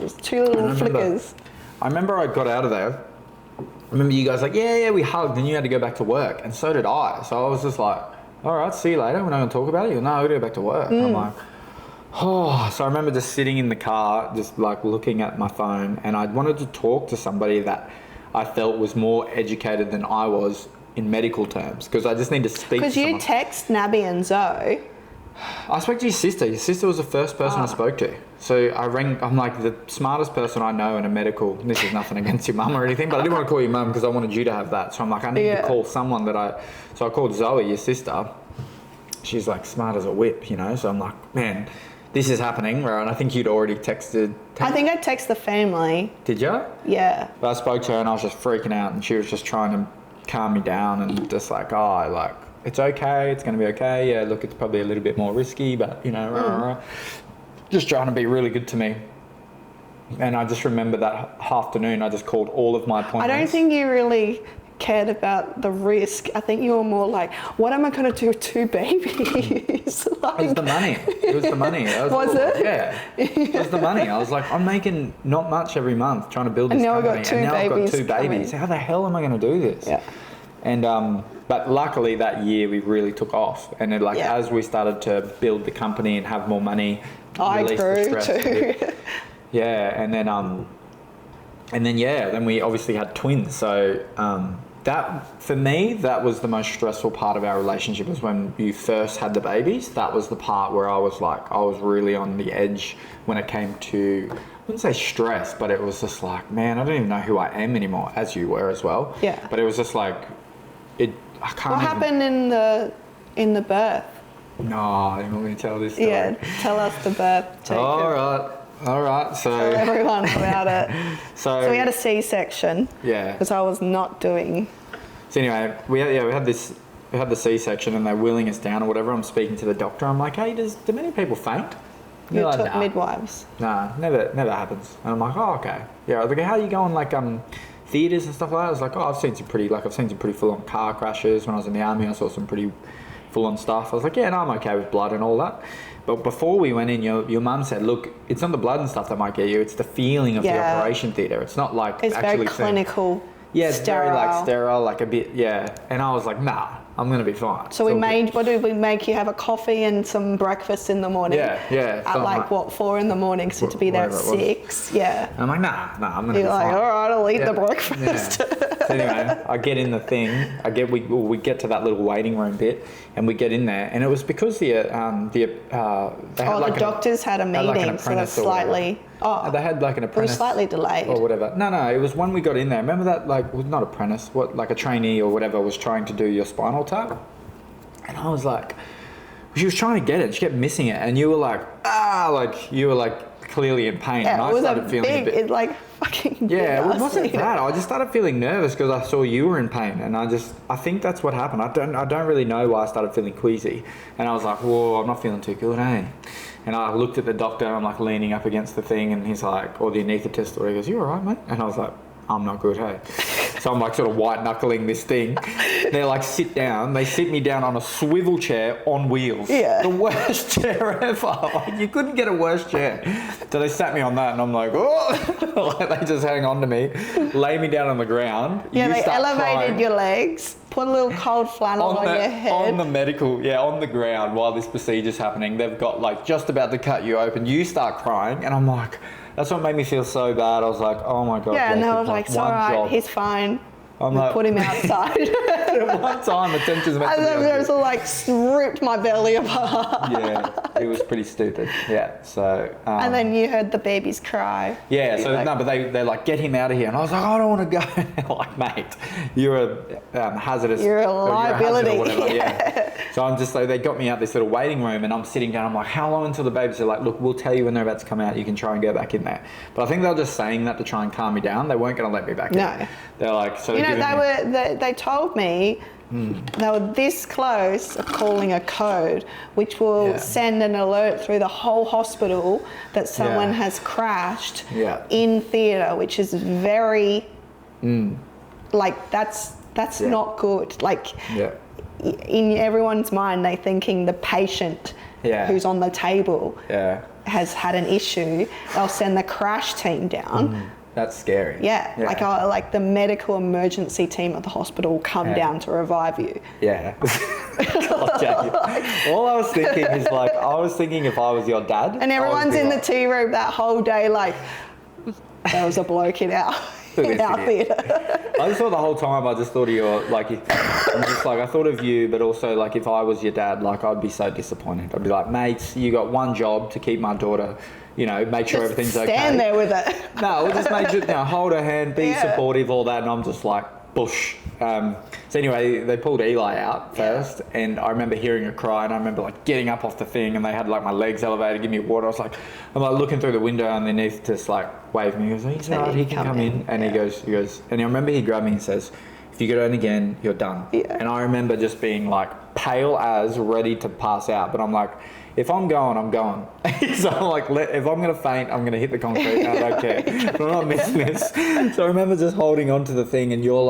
was 2 little flickers. I remember I got out of there. I remember you guys like, yeah, we hugged, and you had to go back to work. And so did I. So I was just like, all right, see you later. We're not going to talk about it. You're no, we're going to go back to work. I'm like, oh. So I remember just sitting in the car, just like looking at my phone, and I wanted to talk to somebody that I felt was more educated than I was in medical terms, because I just need to speak to someone. Because you text Nabby and Zoe. I spoke to your sister. Your sister was the first person I spoke to. So I rang, I'm like the smartest person I know in a medical, this is nothing against your mum or anything, but I didn't want to call your mum because I wanted you to have that. So I'm like, I need to call someone so I called Zoe, your sister. She's like smart as a whip, you know? So I'm like, man, this is happening, right? And I think you'd already texted. I think I texted the family. Did you? Yeah. But I spoke to her and I was just freaking out, and she was just trying to calm me down and just like, it's okay, it's going to be okay. Yeah, look, it's probably a little bit more risky, but you know, just trying to be really good to me. And I just remember that afternoon, I just called all of my appointments. I don't think you really cared about the risk. I think you were more like, what am I going to do with 2 babies? Like, it was the money. It was the money. Was it? Yeah. It was the money. I was like, I'm making not much every month trying to build this company. And now I've got 2 babies. Coming. How the hell am I going to do this? Yeah. And but luckily that year we really took off, and it, as we started to build the company and have more money, I grew too. And then we obviously had twins. So that for me, that was the most stressful part of our relationship, was when you first had the babies. That was the part where I was really on the edge when it came to, I wouldn't say stress, but it was just like, man, I don't even know who I am anymore, as you were as well. Yeah. But it was just like, What happened in the birth? No, I'm not going to tell this story. Yeah, tell us the birth, Jacob. All right. So tell everyone about it. So we had a C-section. Yeah. Because I was not doing. So anyway, we had the C-section, and they're wheeling us down or whatever. I'm speaking to the doctor. I'm like, hey, do many people faint? You took midwives. Nah, never happens. And I'm like, oh, okay. Yeah. I was like, how are you going? Like theaters and stuff like that. I was like, oh, I've seen some pretty full-on car crashes when I was in the army. I saw some pretty full on stuff. I was like, yeah, no, I'm okay with blood and all that. But before we went in, your mum said, look, it's not the blood and stuff that might get you, it's the feeling of the operation theatre. It's not like it's actually very clinical. Yeah, it's sterile. very like sterile, like a bit, yeah. And I was like, nah, I'm going to be fine. So what did we make you have a coffee and some breakfast in the morning? Yeah. At like what, 4 in the morning, so to be there at 6. Yeah. And I'm like, nah, I'm going to be You're fine. like, all right, I'll eat the breakfast. Yeah. So anyway, I get in the thing. We get to that little waiting room bit, and we get in there, and it was because the doctors had a meeting, so that's slightly. They had like an apprentice. It was slightly delayed. Or whatever. No, it was when we got in there. Remember that, like, well, not apprentice, like a trainee or whatever was trying to do your spinal tap? And I was like, she was trying to get it. She kept missing it. And you were like, you were like clearly in pain. Yeah, and I started feeling a bit. It like fucking. Yeah, it wasn't that. I just started feeling nervous because I saw you were in pain. And I think that's what happened. I don't really know why I started feeling queasy. And I was like, whoa, I'm not feeling too good, eh? And I looked at the doctor, I'm like leaning up against the thing, and he's like, or the anaesthetist, or he goes, you all right, mate? And I was like, I'm not good, hey? So I'm like sort of white knuckling this thing. They're like, sit down. They sit me down on a swivel chair on wheels. Yeah. The worst chair ever. Like, you couldn't get a worse chair. So they sat me on that, and I'm like, oh. Like, they just hang on to me, lay me down on the ground. Yeah, you they start elevated crying. your legs, put a little cold flannel on your head. On the ground while this procedure's happening. They've got like just about to cut you open. You start crying, and I'm like, that's what made me feel so bad. I was like, oh my God. Yeah, and they were like, it's all right, he's fine. I'm we like, put him outside. At one time, attention's meant to be And then it like ripped my belly apart. Yeah, it was pretty stupid. Yeah, so. And then you heard the babies cry. Yeah, so like, no, but they're like, get him out of here. And I was like, I don't want to go. Like, mate, you're a hazardous. You're a liability. Or whatever. Yeah. So I'm just like, they got me out this little waiting room, and I'm sitting down. I'm like, how long until the babies? They're like, look, we'll tell you when they're about to come out. You can try and go back in there. But I think they were just saying that to try and calm me down. They weren't going to let me back in. No. They're like, so. You know, they told me. They were this close of calling a code, which will send an alert through the whole hospital that someone has crashed in theatre, which is very, like, that's not good. Like, in everyone's mind, they're thinking the patient who's on the table has had an issue. They'll send the crash team down. That's scary. Yeah. Like the medical emergency team at the hospital will come down to revive you. Yeah. All I was thinking is like, if I was your dad. And everyone's in the tea room that whole day like, there was a bloke in our theatre. I just thought the whole time, I just thought of your, like, I thought of you, but also like if I was your dad, like I'd be so disappointed. I'd be like, mates, you got one job to keep my daughter, you know, make sure just everything's okay. Stand there with it. No, we'll just make sure, hold her hand, be supportive, all that, and I'm just like, bush. So anyway, they pulled Eli out first, and I remember hearing her cry, and I remember like getting up off the thing, and they had like my legs elevated, give me water. I was like, I'm like looking through the window underneath, just like waved me. He goes, he's all right, he can come in. And he goes, and I remember he grabbed me and says, if you get on again, you're done. Yeah. And I remember just being like pale as, ready to pass out, but I'm like, if I'm going, I'm going. So I'm like, if I'm going to faint, I'm going to hit the concrete. I don't care. But I'm not missing this. So I remember just holding on to the thing, and you're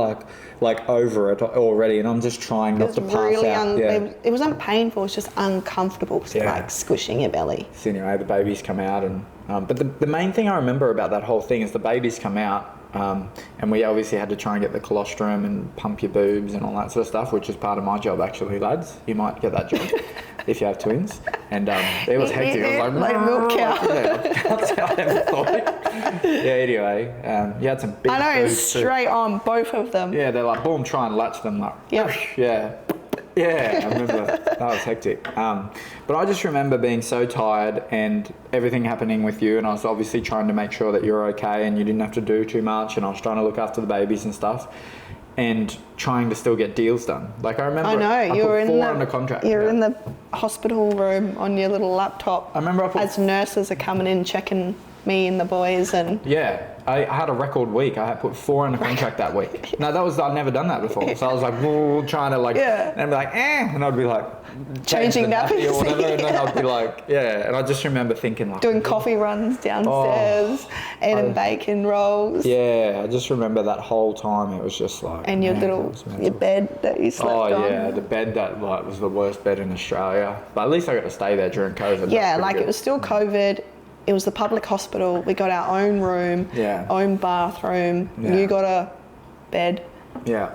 like over it already, and I'm just trying not to pass out. It wasn't painful, it was just uncomfortable, like squishing your belly. So anyway, the babies come out, and but the main thing I remember about that whole thing is the babies come out, and we obviously had to try and get the colostrum and pump your boobs and all that sort of stuff, which is part of my job actually, lads. You might get that job if you have twins. And it was hectic. I was like milk cow. That's how I ever thought it. Yeah, anyway, you had some big I know, boobs straight on both of them. Yeah, they're like, boom, try and latch them like, yeah, I remember that was hectic. But I just remember being so tired and everything happening with you, and I was obviously trying to make sure that you were okay and you didn't have to do too much, and I was trying to look after the babies and stuff, and trying to still get deals done. Like I remember, you were under contract. You're in the hospital room on your little laptop. I remember as nurses are coming in checking me and the boys and. Yeah, I had a record week. I had put 4 in a contract that week. No, I'd never done that before. So I was like, trying to like, and I'd be like, and I'd be like, changing nappies or whatever, and then I'd be like, and I just remember thinking like, doing coffee runs downstairs, eating bacon rolls. Yeah, I just remember that whole time. It was just like, and your your bed that you slept on. Oh yeah, the bed that like was the worst bed in Australia. But at least I got to stay there during COVID. Yeah, like it was still COVID. It was the public hospital. We got our own room, own bathroom. Yeah. You got a bed. Yeah.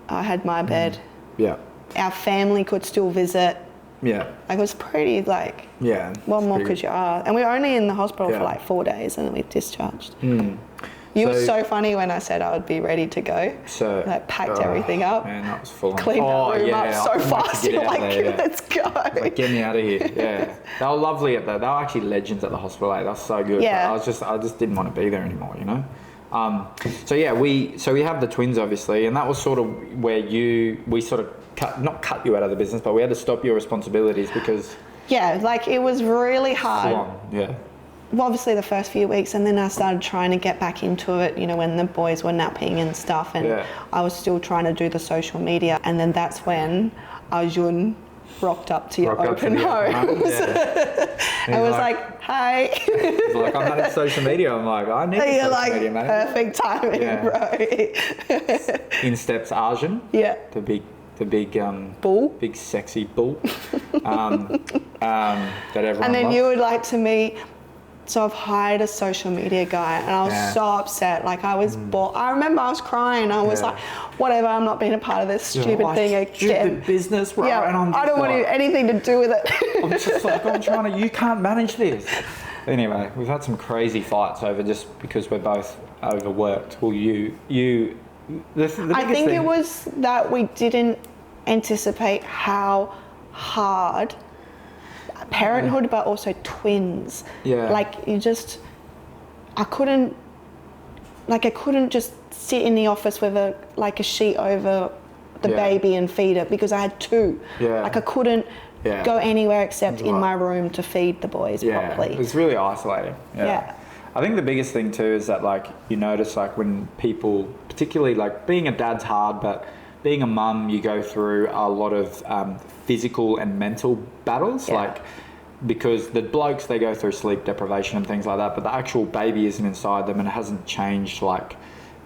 I had my bed. Yeah. Our family could still visit. Yeah. Like it was pretty like. Yeah. What more could you ask? And we were only in the hospital for like 4 days, and then we discharged. You were so funny when I said I would be ready to go. So like packed everything up. Man, that was full on. Cleaned the room up so fast. You're like, let's go. Like, get me out of here. Yeah. They were lovely at that. They were actually legends at the hospital. They were so good. Yeah. I just didn't want to be there anymore, you know? So we have the twins obviously, and that was sort of where we sort of not cut you out of the business, but we had to stop your responsibilities because. Yeah, like it was really hard. Full on, yeah. Well, obviously the first few weeks, and then I started trying to get back into it, you know, when the boys were napping and stuff, and I was still trying to do the social media, and then that's when Arjun rocked up to your open homes. I was like, hi. He's like, I'm managing social media. I'm like, I need to social media manager. Perfect timing, bro. In steps Arjun. Yeah. The big bull. Big sexy bull. That everyone And then loves. you would like to meet. So I've hired a social media guy, and I was so upset. Like I was bored. I remember I was crying. I was like, whatever, I'm not being a part of this stupid thing again. Stupid business, right? Yeah, and I don't want anything to do with it. I'm just like, you can't manage this. Anyway, we've had some crazy fights over just because we're both overworked. Well, the biggest I think thing, it was that we didn't anticipate how hard parenthood, but also twins. Yeah. Like I couldn't just sit in the office with a sheet over the baby and feed it because I had 2. Yeah. Like I couldn't go anywhere except in my room to feed the boys properly. It was really isolating. Yeah. I think the biggest thing too is that like you notice like when people, particularly like being a dad's hard, but being a mum, you go through a lot of physical and mental battles, like because the blokes, they go through sleep deprivation and things like that, but the actual baby isn't inside them and it hasn't changed like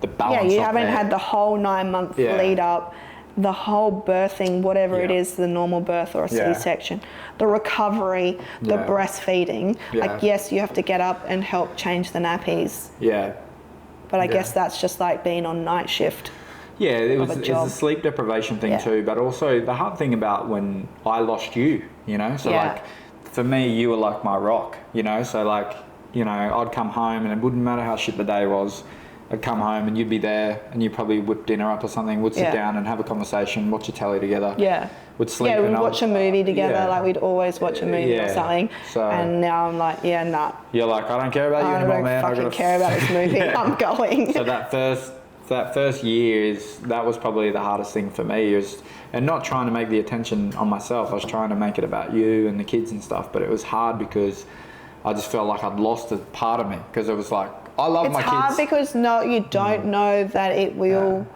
the balance. Yeah, you haven't had the whole 9-month lead up, the whole birthing, whatever it is, the normal birth or a C-section, the recovery, the breastfeeding. Like yes, you have to get up and help change the nappies. Yeah. But I guess that's just like being on night shift. Yeah, it's a sleep deprivation thing too, but also the hard thing about when I lost you, you know, so like for me, you were like my rock, you know, so like, you know, I'd come home and it wouldn't matter how shit the day was, I'd come home and you'd be there and you'd probably whip dinner up or something, we'd sit down and have a conversation, watch a telly together. Yeah. We'd sleep. Yeah, we'd watch a movie together, like we'd always watch a movie or something. So, and now I'm like, nah. You're like, I don't care about you anymore, man. I don't care about this movie, I'm going. So that first year that was probably the hardest thing for me, and not trying to make the attention on myself. I was trying to make it about you and the kids and stuff, but it was hard because I just felt like I'd lost a part of me because it was like, I love my kids. It's hard because you don't know that it will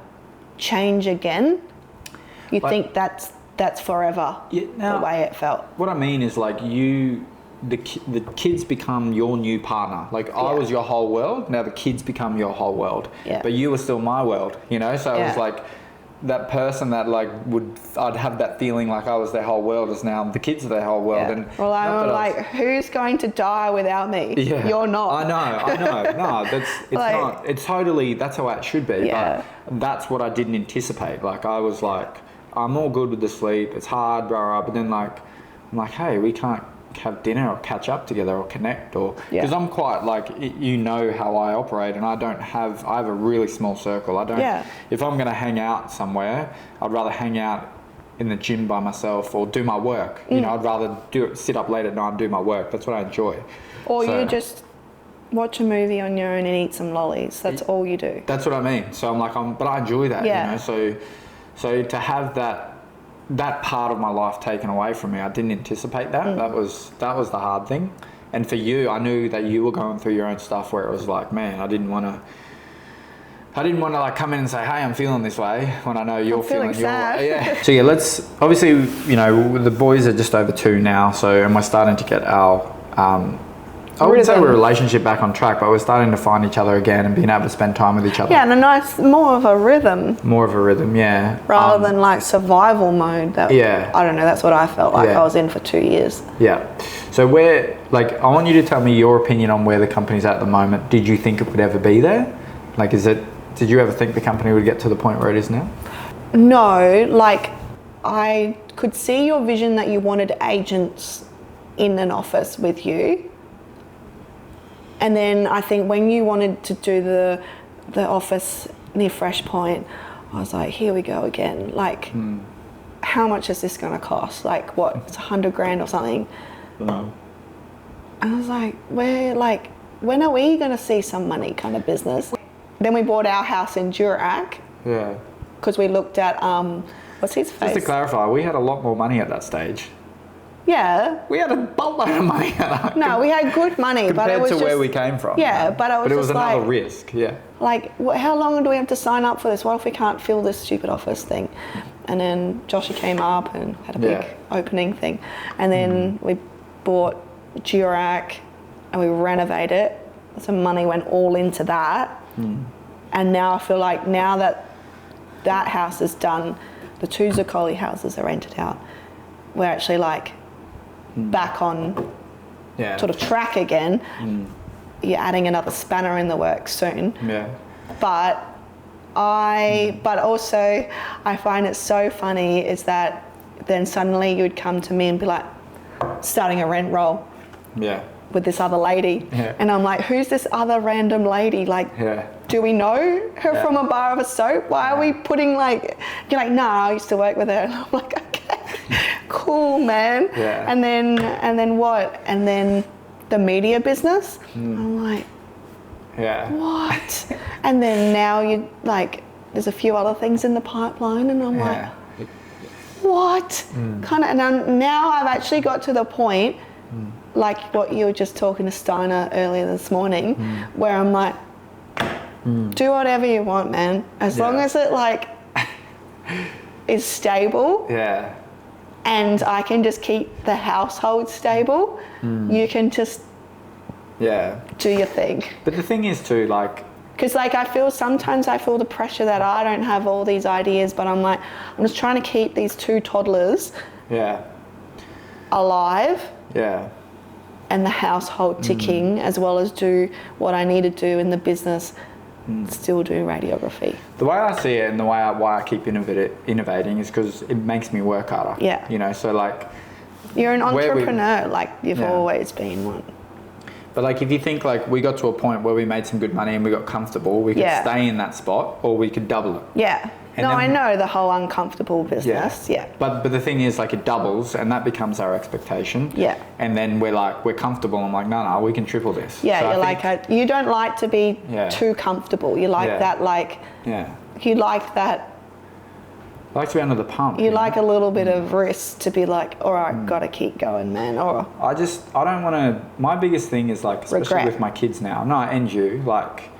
change again. You think that's forever, the way it felt. What I mean is like the kids become your new partner. Like I was your whole world, now the kids become your whole world. Yeah. But you were still my world, you know? So it was like that person that like I'd have that feeling like I was their whole world is now the kids are their whole world. Yeah. And well, I'm like, who's going to die without me? Yeah. You're not. I know. No, not. It's totally, that's how it should be. Yeah. But that's what I didn't anticipate. Like I was like, I'm all good with the sleep. It's hard, blah, blah, but then like, I'm like, hey, we can't have dinner or catch up together or connect or because I'm quite like you know how I operate and I have a really small circle. I don't if I'm going to hang out somewhere, I'd rather hang out in the gym by myself or do my work. You know, I'd rather sit up late at night and do my work. That's what I enjoy. Or you just watch a movie on your own and eat some lollies. That's all you do. That's what I mean. So I'm like but I enjoy that, you know. So to have that part of my life taken away from me, I didn't anticipate that. That was the hard thing. And for you, I knew that you were going through your own stuff where it was like, man, I didn't want to like come in and say, hey, I'm feeling this way when I know you're feeling your way. Yeah. So yeah, let's, obviously, you know, the boys are just over 2 now. So, and we're starting to get our, I wouldn't say we're a relationship back on track, but we're starting to find each other again and being able to spend time with each other. Yeah, and a nice, more of a rhythm. More of a rhythm, yeah. Rather than like survival mode. That, yeah. I don't know, that's what I felt like I was in for 2 years. Yeah. So where, like, I want you to tell me your opinion on where the company's at the moment. Did you think it would ever be there? Like, did you ever think the company would get to the point where it is now? No, like, I could see your vision that you wanted agents in an office with you. And then I think when you wanted to do the office near Fresh Point, I was like, here we go again. Like, how much is this going to cost? Like, what, it's $100,000 or something? No. And I was like, when are we going to see some money kind of business? Then we bought our house in Durack. Yeah. Because we looked at, what's his face? Just to clarify, we had a lot more money at that stage. Yeah. We had a boatload of money. No, we had good money, but it was compared to just, where we came from. Yeah, but it was another like, risk. Yeah. Like, how long do we have to sign up for this? What if we can't fill this stupid office thing? And then Joshy came up and had a big opening thing, and then we bought Durack and we renovated it. So money went all into that, and now I feel like now that that house is done, the 2 Zuccoli houses are rented out. We're actually like back on sort of track again. You're adding another spanner in the works soon. Yeah. But also I find it so funny is that then suddenly you would come to me and be like, starting a rent roll. Yeah. With this other lady. Yeah. And I'm like, who's this other random lady? Like, do we know her from a bar of a soap? Why are we putting like, you're like, nah, I used to work with her. And I'm like, okay, cool, man. Yeah. And then what? And then the media business. I'm like, what? And then now you like, there's a few other things in the pipeline, and I'm like, what? Kind of. And now I've actually got to the point, like what you were just talking to Steiner earlier this morning, where I'm like, do whatever you want, man. As long as it like is stable. Yeah. And I can just keep the household stable. You can just do your thing. But the thing is too, like, because like sometimes I feel the pressure that I don't have all these ideas, but I'm like, I'm just trying to keep these 2 toddlers alive. Yeah. And the household ticking, as well as do what I need to do in the business, still do radiography. The way I see it and the way why I keep innovating is because it makes me work harder. Yeah. You know, so like... You're an entrepreneur, like you've always been one. But like if you think like we got to a point where we made some good money and we got comfortable, we could stay in that spot or we could double it. Yeah. And I know the whole uncomfortable business. Yeah. But the thing is, like, it doubles, and that becomes our expectation. Yeah. And then we're comfortable. I'm like, no, we can triple this. Yeah. So you're like, you don't like to be too comfortable. You like that, like. Yeah. You like that. I like to be under the pump. You like a little bit of risk to be like, all right, gotta keep going, man. Or I don't want to. My biggest thing is like, especially with my kids now. No, and you. Like,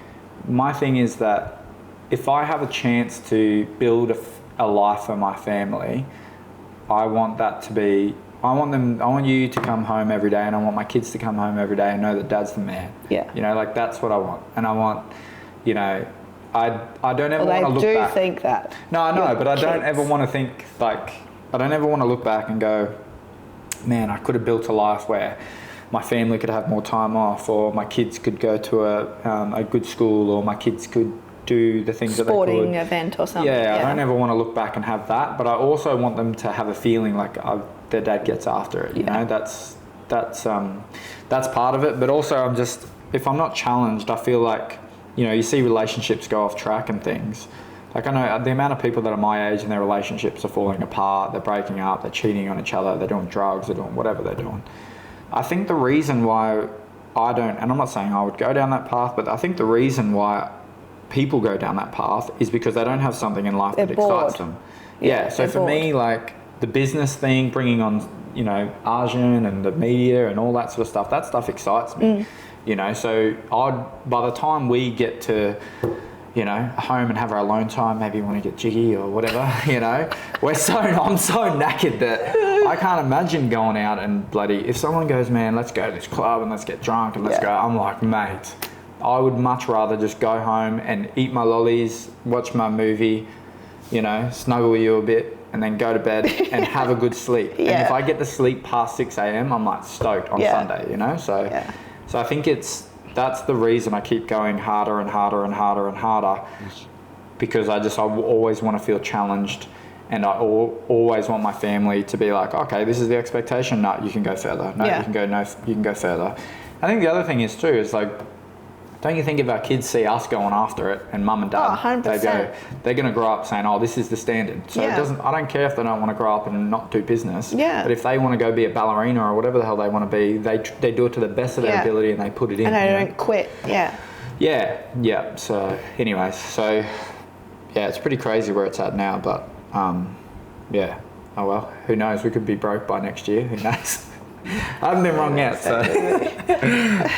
my thing is that. If I have a chance to build a life for my family, I want that to be, I want you to come home every day, and I want my kids to come home every day and know that Dad's the man. Yeah. You know, like that's what I want. And I want, you know, I don't ever want to look back. I do think that. No, I know, but I don't ever want to think like, I don't ever want to look back and go, man, I could have built a life where my family could have more time off, or my kids could go to a good school, or my kids could do the things that they could. Sporting event or something. Yeah, I don't ever want to look back and have that, but I also want them to have a feeling like their dad gets after it. You know, that's part of it. But also, I'm just, if I'm not challenged, I feel like, you know, you see relationships go off track and things. Like I know the amount of people that are my age and their relationships are falling apart, they're breaking up, they're cheating on each other, they're doing drugs, they're doing whatever they're doing. I think the reason why I don't, and I'm not saying I would go down that path, but I think the reason why people go down that path is because they don't have something in life that excites them. Yeah, so for me, like the business thing, bringing on you know, Arjun and the media and all that sort of stuff. That stuff excites me, you know. So by the time we get to, you know, home and have our alone time, maybe want to get jiggy or whatever, you know, I'm so knackered that I can't imagine going out and bloody, if someone goes, man, let's go to this club and let's get drunk and let's go, I'm like, mate, I would much rather just go home and eat my lollies, watch my movie, you know, snuggle with you a bit, and then go to bed and have a good sleep. And if I get to sleep past 6 a.m, I'm like stoked on Sunday, you know? So I think that's the reason I keep going harder and harder and harder and harder, because I always want to feel challenged, and I always want my family to be like, okay, this is the expectation. No, you can go further. No, you can go further. I think the other thing is too, is like, don't you think if our kids see us going after it, and mum and dad, they're going to grow up saying, oh, this is the standard. So I don't care if they don't want to grow up and not do business. But if they want to go be a ballerina or whatever the hell they want to be, they do it to the best of their ability and they put it in. And they don't quit. Yeah. So anyways, it's pretty crazy where it's at now, but oh well, who knows? We could be broke by next year. Who knows? I haven't been wrong yet, so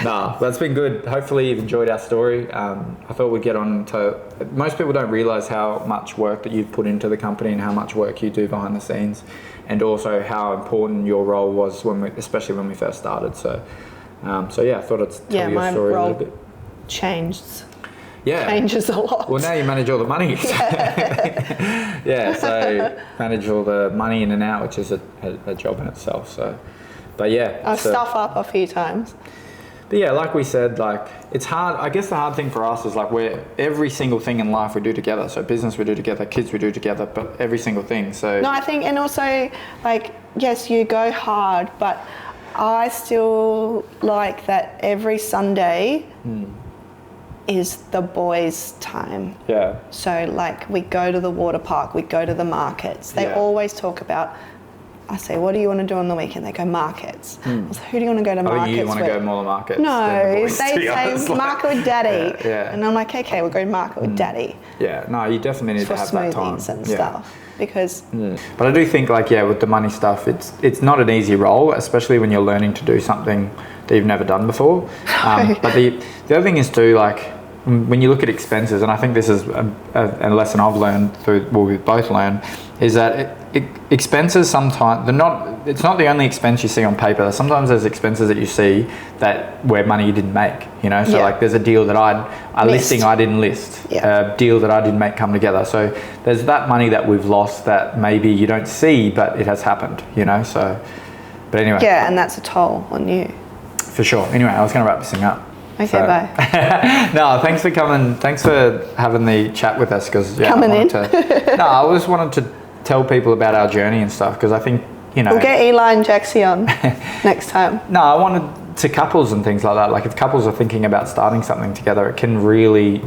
no, that's been good. Hopefully you've enjoyed our story. I thought we'd get on to, most people don't realise how much work that you've put into the company and how much work you do behind the scenes, and also how important your role was especially when we first started. So I thought I'd tell your story a little bit. Changes a lot. Well, now you manage all the money. So manage all the money in and out, which is a job in itself. So. But I've stuff up a few times. But yeah, like we said, like it's hard. I guess the hard thing for us is like every single thing in life we do together. So business we do together, kids we do together, but every single thing. So no, I think, and also like, yes, you go hard, but I still like that every Sunday is the boys' time. Yeah. So like we go to the water park, we go to the markets. They always talk about, I say, what do you want to do on the weekend? They go, markets. I was like, who do you want to go to markets with? You want to go more to markets? No, they say market with daddy. And I'm like, okay, we'll go market with daddy. Yeah, no, you definitely need to have that time. And stuff. Because... But I do think like, with the money stuff, it's not an easy role, especially when you're learning to do something that you've never done before. But the other thing is too, like, when you look at expenses, and I think this is a lesson I've learned we've both learned, is that expenses sometimes it's not the only expense you see on paper. Sometimes there's expenses that you see where money you didn't make, you know. So like there's a deal that a listing I didn't list, a deal that I didn't make come together. So there's that money that we've lost that maybe you don't see, but it has happened, you know. So, but anyway. Yeah, and that's a toll on you. For sure. Anyway, I was going to wrap this thing up. Okay, bye. No, thanks for coming. Thanks for having the chat with us. Because I just wanted to tell people about our journey and stuff, because I think, you know, we'll get Eli and Jaxie on next time. No, I wanted to couples and things like that. Like if couples are thinking about starting something together, it can really,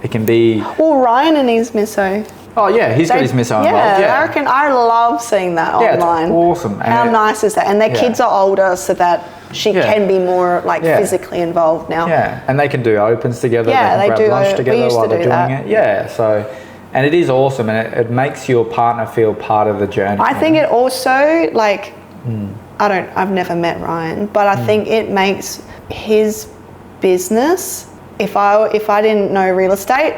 it can be. Well, Ryan and his misso. Oh yeah, he's got his misso involved. Yeah, I reckon I love seeing that online. It's awesome. How nice is that? And their kids are older, so that she can be more like physically involved now. Yeah, and they can do opens together. Yeah, they can grab lunch together while they're doing it. Yeah, so, and it is awesome, and it makes your partner feel part of the journey. I think it also, like, I've never met Ryan, but I think it makes his business, if I didn't know real estate,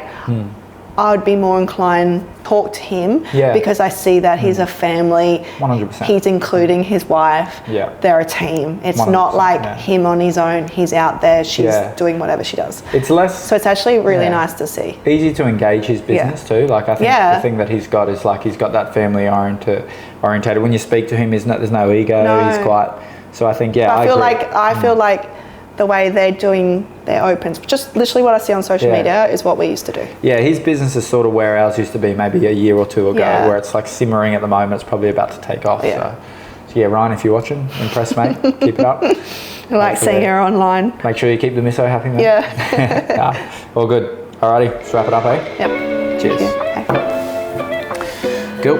I would be more inclined to talk to him because I see that he's a family. 100%. He's including his wife. Yeah. They're a team. It's not like him on his own. He's out there. She's doing whatever she does. It's less. So it's actually really nice to see. Easy to engage his business too. Like I think the thing that he's got is like he's got that family orientated. When you speak to him, there's no ego. No. He's quite. So I think I feel like the way they're doing their opens, just literally what I see on social media is what we used to do. Yeah, his business is sort of where ours used to be maybe a year or two ago, where it's like simmering at the moment. It's probably about to take off. So Ryan, if you're watching, impress mate, keep it up. I like seeing her online. Make sure you keep the misso happy, mate. Yeah. All good. Alrighty, let's wrap it up, eh? Yep. Cheers. Yeah. Cool.